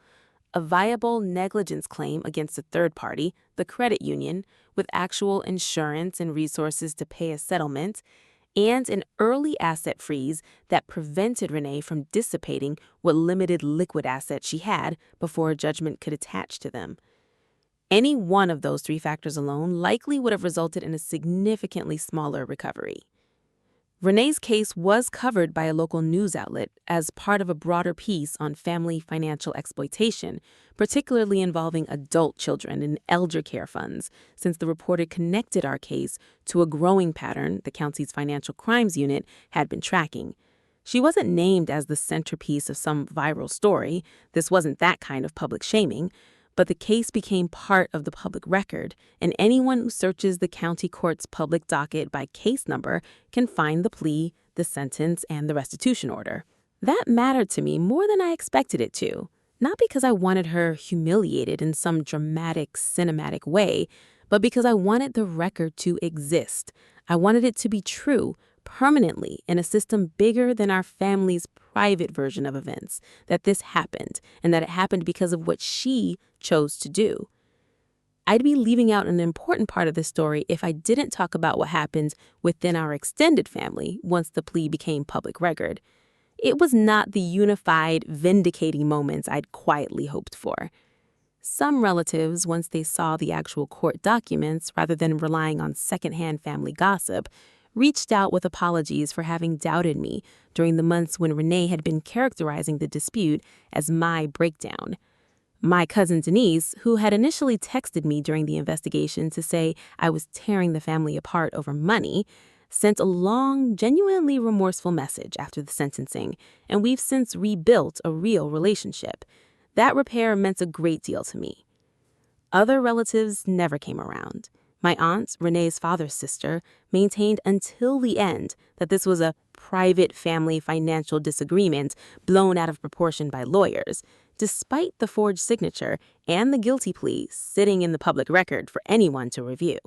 a viable negligence claim against a third party, the credit union, with actual insurance and resources to pay a settlement, and an early asset freeze that prevented Renee from dissipating what limited liquid assets she had before a judgment could attach to them. Any one of those three factors alone likely would have resulted in a significantly smaller recovery. Renee's case was covered by a local news outlet as part of a broader piece on family financial exploitation, particularly involving adult children and elder care funds, since the reporter connected our case to a growing pattern the county's financial crimes unit had been tracking. She wasn't named as the centerpiece of some viral story. This wasn't that kind of public shaming. But the case became part of the public record, and anyone who searches the county court's public docket by case number can find the plea, the sentence, and the restitution order. That mattered to me more than I expected it to, not because I wanted her humiliated in some dramatic, cinematic way, but because I wanted the record to exist. I wanted it to be true, permanently, in a system bigger than our family's private version of events, that this happened, and that it happened because of what she chose to do. I'd be leaving out an important part of this story if I didn't talk about what happened within our extended family once the plea became public record. It was not the unified, vindicating moments I'd quietly hoped for. Some relatives, once they saw the actual court documents rather than relying on secondhand family gossip, reached out with apologies for having doubted me during the months when Renee had been characterizing the dispute as my breakdown. My cousin Denise, who had initially texted me during the investigation to say I was tearing the family apart over money, sent a long, genuinely remorseful message after the sentencing, and we've since rebuilt a real relationship. That repair meant a great deal to me. Other relatives never came around. My aunt, Renee's father's sister, maintained until the end that this was a private family financial disagreement blown out of proportion by lawyers, despite the forged signature and the guilty plea sitting in the public record for anyone to review.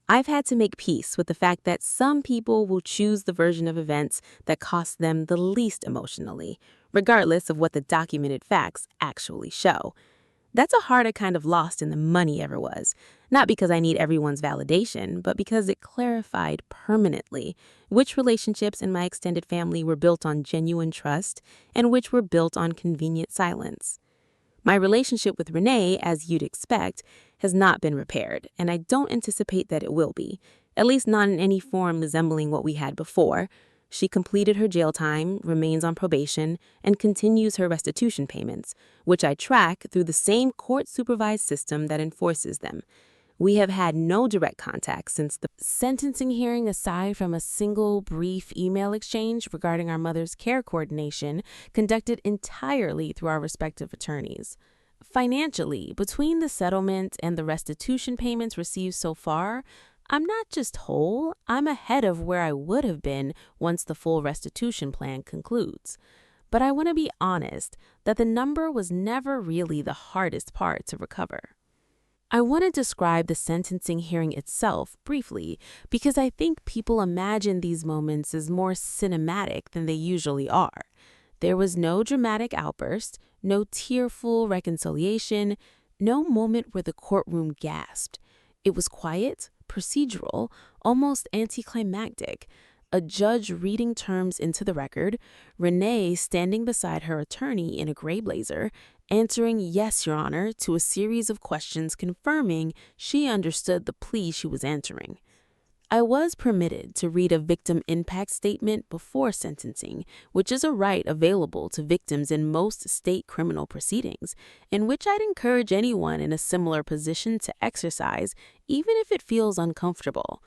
I've had to make peace with the fact that some people will choose the version of events that costs them the least emotionally, regardless of what the documented facts actually show. That's a harder kind of lost than the money ever was, not because I need everyone's validation, but because it clarified permanently which relationships in my extended family were built on genuine trust and which were built on convenient silence. My relationship with Renee, as you'd expect, has not been repaired, and I don't anticipate that it will be, at least not in any form resembling what we had before. She completed her jail time, remains on probation, and continues her restitution payments, which I track through the same court-supervised system that enforces them. We have had no direct contact since the sentencing hearing, aside from a single brief email exchange regarding our mother's care coordination conducted entirely through our respective attorneys. Financially, between the settlement and the restitution payments received so far, I'm not just whole, I'm ahead of where I would have been once the full restitution plan concludes. But I want to be honest that the number was never really the hardest part to recover. I want to describe the sentencing hearing itself briefly because I think people imagine these moments as more cinematic than they usually are. There was no dramatic outburst, no tearful reconciliation, no moment where the courtroom gasped. It was quiet, procedural, almost anticlimactic. A judge reading terms into the record, Renee standing beside her attorney in a gray blazer, answering "Yes, Your Honor" to a series of questions confirming she understood the plea she was answering. I was permitted to read a victim impact statement before sentencing, which is a right available to victims in most state criminal proceedings, and which I'd encourage anyone in a similar position to exercise, even if it feels uncomfortable.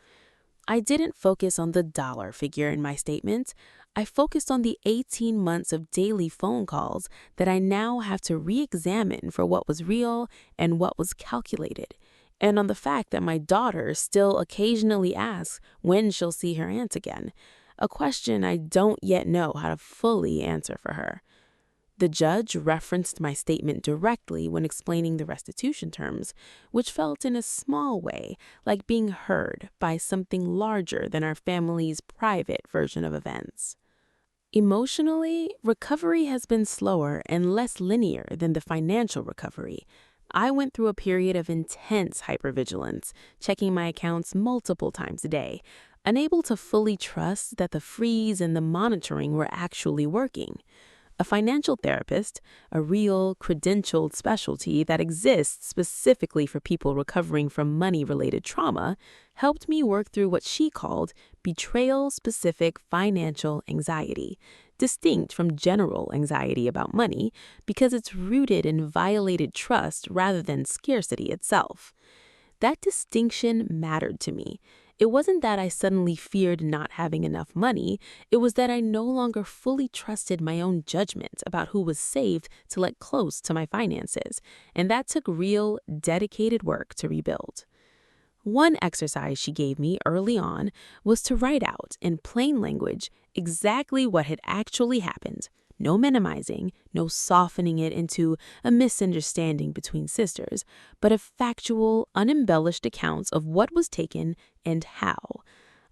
I didn't focus on the dollar figure in my statement. I focused on the 18 months of daily phone calls that I now have to re-examine for what was real and what was calculated, and on the fact that my daughter still occasionally asks when she'll see her aunt again, a question I don't yet know how to fully answer for her. The judge referenced my statement directly when explaining the restitution terms, which felt in a small way like being heard by something larger than our family's private version of events. Emotionally, recovery has been slower and less linear than the financial recovery. I went through a period of intense hypervigilance, checking my accounts multiple times a day, unable to fully trust that the freeze and the monitoring were actually working. A financial therapist, a real credentialed specialty that exists specifically for people recovering from money-related trauma, helped me work through what she called betrayal-specific financial anxiety, distinct from general anxiety about money because it's rooted in violated trust rather than scarcity itself. That distinction mattered to me. It wasn't that I suddenly feared not having enough money. It was that I no longer fully trusted my own judgment about who was safe to let close to my finances, and that took real, dedicated work to rebuild. One exercise she gave me early on was to write out, in plain language, exactly what had actually happened. No minimizing, no softening it into a misunderstanding between sisters, but a factual, unembellished account of what was taken and how.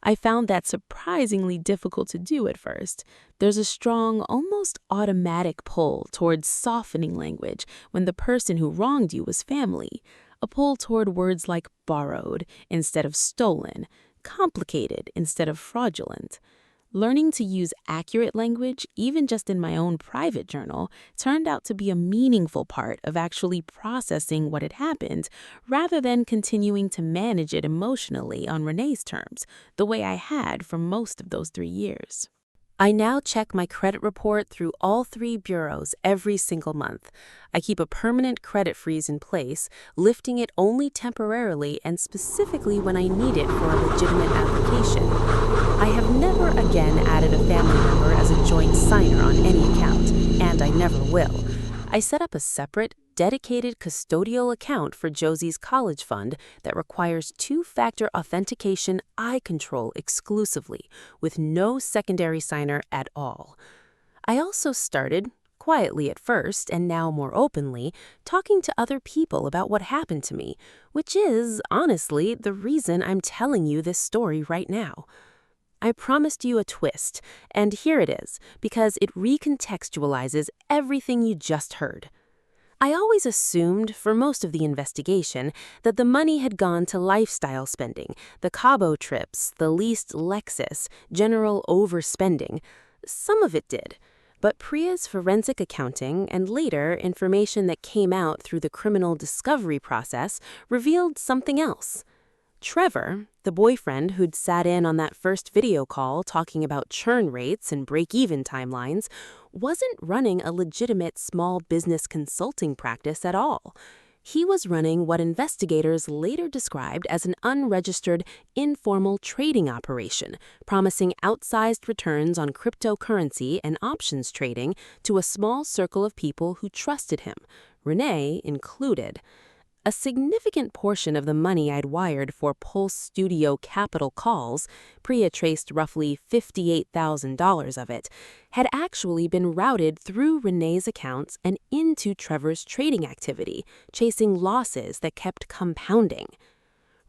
I found that surprisingly difficult to do at first. There's a strong, almost automatic pull towards softening language when the person who wronged you was family, a pull toward words like borrowed instead of stolen, complicated instead of fraudulent. Learning to use accurate language, even just in my own private journal, turned out to be a meaningful part of actually processing what had happened, rather than continuing to manage it emotionally on Renee's terms, the way I had for most of those 3 years. I now check my credit report through all 3 bureaus every single month. I keep a permanent credit freeze in place, lifting it only temporarily and specifically when I need it for a legitimate application. I have never again added a family member as a joint signer on any account, and I never will. I set up a separate, dedicated custodial account for Josie's college fund that requires 2-factor authentication I control exclusively, with no secondary signer at all. I also started, quietly at first and now more openly, talking to other people about what happened to me, which is, honestly, the reason I'm telling you this story right now. I promised you a twist, and here it is, because it recontextualizes everything you just heard. I always assumed, for most of the investigation, that the money had gone to lifestyle spending, the Cabo trips, the leased Lexus, general overspending. Some of it did. But Priya's forensic accounting and later information that came out through the criminal discovery process revealed something else. Trevor, the boyfriend who'd sat in on that first video call talking about churn rates and break-even timelines, wasn't running a legitimate small business consulting practice at all. He was running what investigators later described as an unregistered, informal trading operation, promising outsized returns on cryptocurrency and options trading to a small circle of people who trusted him, Renee included. A significant portion of the money I'd wired for Pulse Studio Capital calls, Priya traced roughly $58,000 of it, had actually been routed through Renee's accounts and into Trevor's trading activity, chasing losses that kept compounding.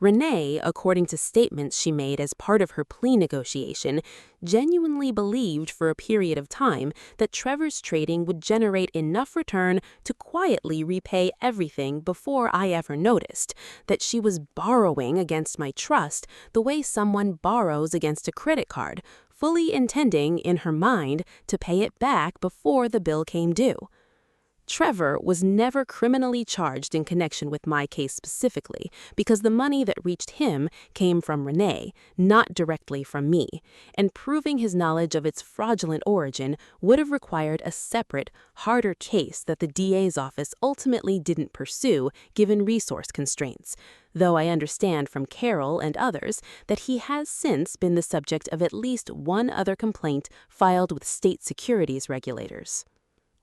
Renee, according to statements she made as part of her plea negotiation, genuinely believed for a period of time that Trevor's trading would generate enough return to quietly repay everything before I ever noticed, that she was borrowing against my trust the way someone borrows against a credit card, fully intending, in her mind, to pay it back before the bill came due. Trevor was never criminally charged in connection with my case specifically because the money that reached him came from Renee, not directly from me, and proving his knowledge of its fraudulent origin would have required a separate, harder case that the DA's office ultimately didn't pursue given resource constraints, though I understand from Carol and others that he has since been the subject of at least one other complaint filed with state securities regulators.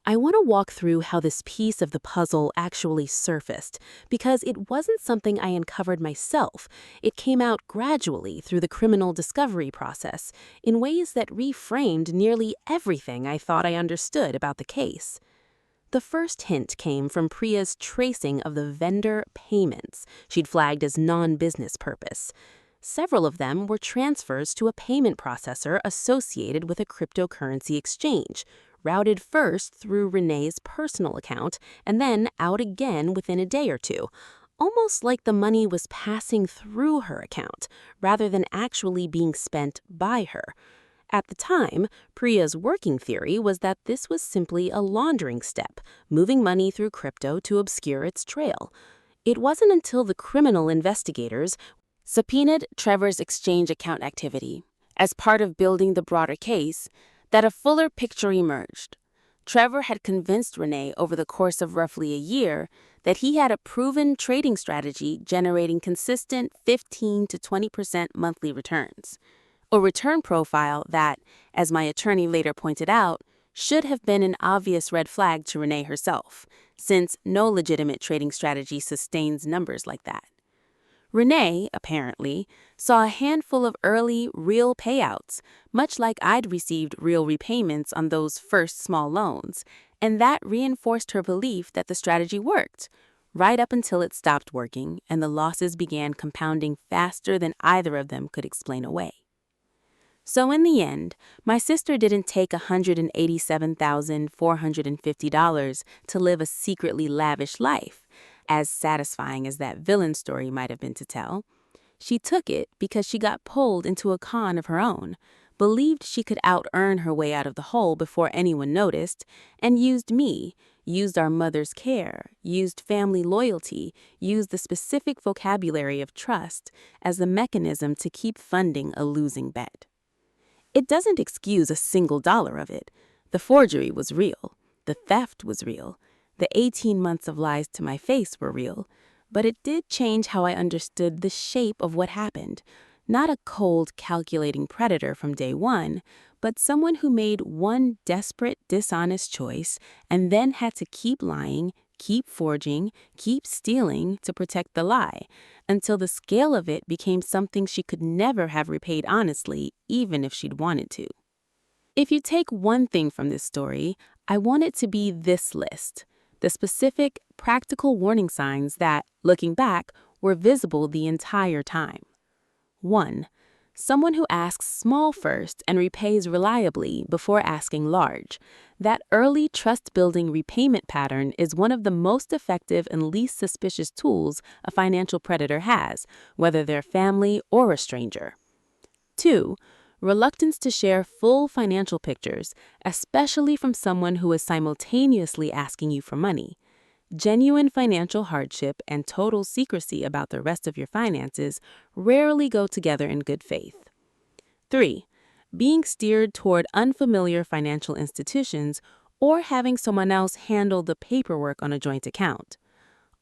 I want to walk through how this piece of the puzzle actually surfaced, because it wasn't something I uncovered myself. It came out gradually through the criminal discovery process in ways that reframed nearly everything I thought I understood about the case. The first hint came from Priya's tracing of the vendor payments she'd flagged as non-business purpose. Several of them were transfers to a payment processor associated with a cryptocurrency exchange, routed first through Renee's personal account and then out again within a day or two, almost like the money was passing through her account rather than actually being spent by her. At the time, Priya's working theory was that this was simply a laundering step, moving money through crypto to obscure its trail. It wasn't until the criminal investigators subpoenaed Trevor's exchange account activity as part of building the broader case that a fuller picture emerged. Trevor had convinced Renee over the course of roughly a year that he had a proven trading strategy generating consistent 15 to 20% monthly returns, a return profile that, as my attorney later pointed out, should have been an obvious red flag to Renee herself, since no legitimate trading strategy sustains numbers like that. Renee, apparently, saw a handful of early, real payouts, much like I'd received real repayments on those first small loans, and that reinforced her belief that the strategy worked, right up until it stopped working and the losses began compounding faster than either of them could explain away. So in the end, my sister didn't take $187,450 to live a secretly lavish life, as satisfying as that villain story might have been to tell. She took it because she got pulled into a con of her own, believed she could out-earn her way out of the hole before anyone noticed, and used me, used our mother's care, used family loyalty, used the specific vocabulary of trust as the mechanism to keep funding a losing bet. It doesn't excuse a single dollar of it. The forgery was real. The theft was real. The 18 months of lies to my face were real. But it did change how I understood the shape of what happened. Not a cold, calculating predator from day one, but someone who made one desperate, dishonest choice and then had to keep lying, keep forging, keep stealing to protect the lie, until the scale of it became something she could never have repaid honestly, even if she'd wanted to. If you take one thing from this story, I want it to be this list: the specific, practical warning signs that, looking back, were visible the entire time. 1. Someone who asks small first and repays reliably before asking large. That early trust-building repayment pattern is one of the most effective and least suspicious tools a financial predator has, whether they're family or a stranger. 2. Reluctance to share full financial pictures, especially from someone who is simultaneously asking you for money. Genuine financial hardship and total secrecy about the rest of your finances rarely go together in good faith. 3. Being steered toward unfamiliar financial institutions or having someone else handle the paperwork on a joint account.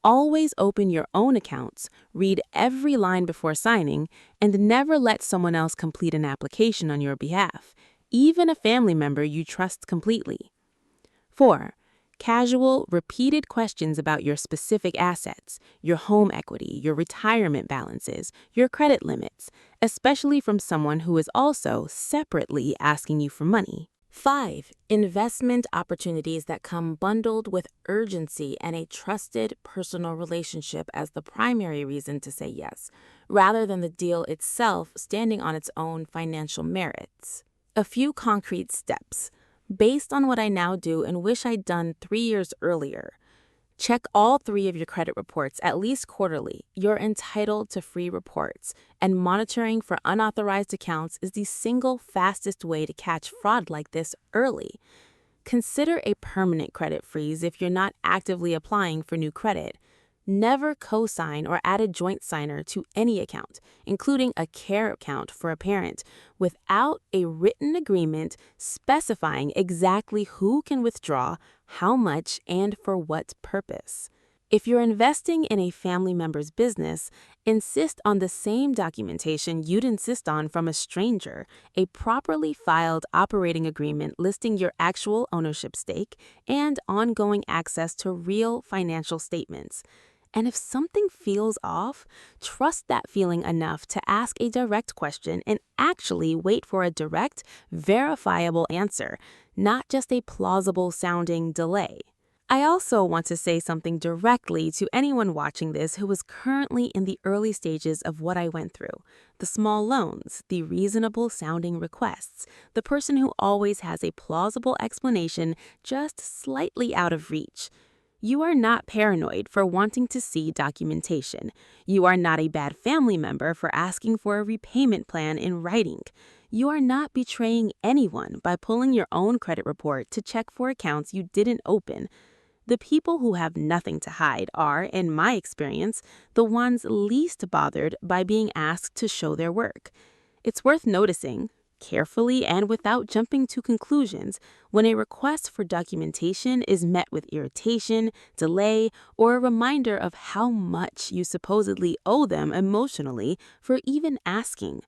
Always open your own accounts, read every line before signing, and never let someone else complete an application on your behalf, even a family member you trust completely. 4. Casual, repeated questions about your specific assets, your home equity, your retirement balances, your credit limits, especially from someone who is also separately asking you for money. 5. Investment opportunities that come bundled with urgency and a trusted personal relationship as the primary reason to say yes, rather than the deal itself standing on its own financial merits. A few concrete steps. Based on what I now do and wish I'd done 3 years earlier. Check all 3 of your credit reports at least quarterly. You're entitled to free reports, and monitoring for unauthorized accounts is the single fastest way to catch fraud like this early. Consider a permanent credit freeze if you're not actively applying for new credit. Never co-sign or add a joint signer to any account, including a care account for a parent, without a written agreement specifying exactly who can withdraw, how much, and for what purpose. If you're investing in a family member's business, insist on the same documentation you'd insist on from a stranger, a properly filed operating agreement listing your actual ownership stake and ongoing access to real financial statements. And if something feels off, trust that feeling enough to ask a direct question and actually wait for a direct, verifiable answer, not just a plausible sounding delay. I also want to say something directly to anyone watching this who is currently in the early stages of what I went through. The small loans, the reasonable sounding requests, the person who always has a plausible explanation just slightly out of reach. You are not paranoid for wanting to see documentation. You are not a bad family member for asking for a repayment plan in writing. You are not betraying anyone by pulling your own credit report to check for accounts you didn't open. The people who have nothing to hide are, in my experience, the ones least bothered by being asked to show their work. It's worth noticing, carefully and without jumping to conclusions, when a request for documentation is met with irritation, delay, or a reminder of how much you supposedly owe them emotionally for even asking.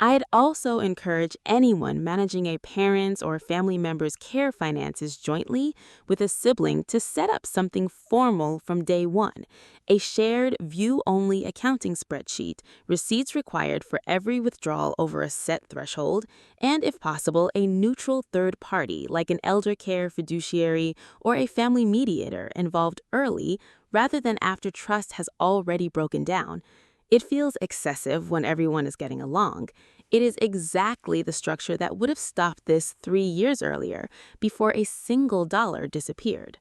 I'd also encourage anyone managing a parent's or family member's care finances jointly with a sibling to set up something formal from day one, a shared view-only accounting spreadsheet, receipts required for every withdrawal over a set threshold, and if possible, a neutral third party like an elder care fiduciary or a family mediator involved early rather than after trust has already broken down. It feels excessive when everyone is getting along. It is exactly the structure that would have stopped this 3 years earlier, before a single dollar disappeared.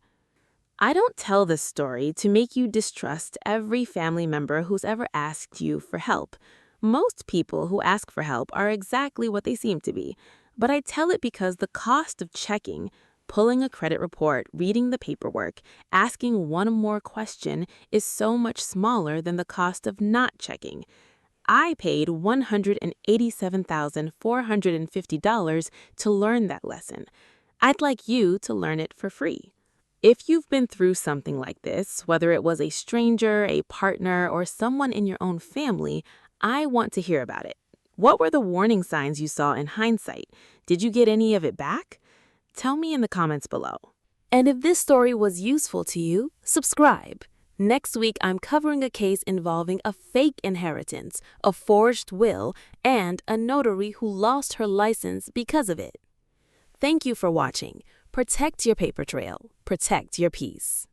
I don't tell this story to make you distrust every family member who's ever asked you for help. Most people who ask for help are exactly what they seem to be, but I tell it because the cost of checking, pulling a credit report, reading the paperwork, asking one more question is so much smaller than the cost of not checking. I paid $187,450 to learn that lesson. I'd like you to learn it for free. If you've been through something like this, whether it was a stranger, a partner, or someone in your own family, I want to hear about it. What were the warning signs you saw in hindsight? Did you get any of it back? Tell me in the comments below. And if this story was useful to you, subscribe. Next week, I'm covering a case involving a fake inheritance, a forged will, and a notary who lost her license because of it. Thank you for watching. Protect your paper trail. Protect your peace.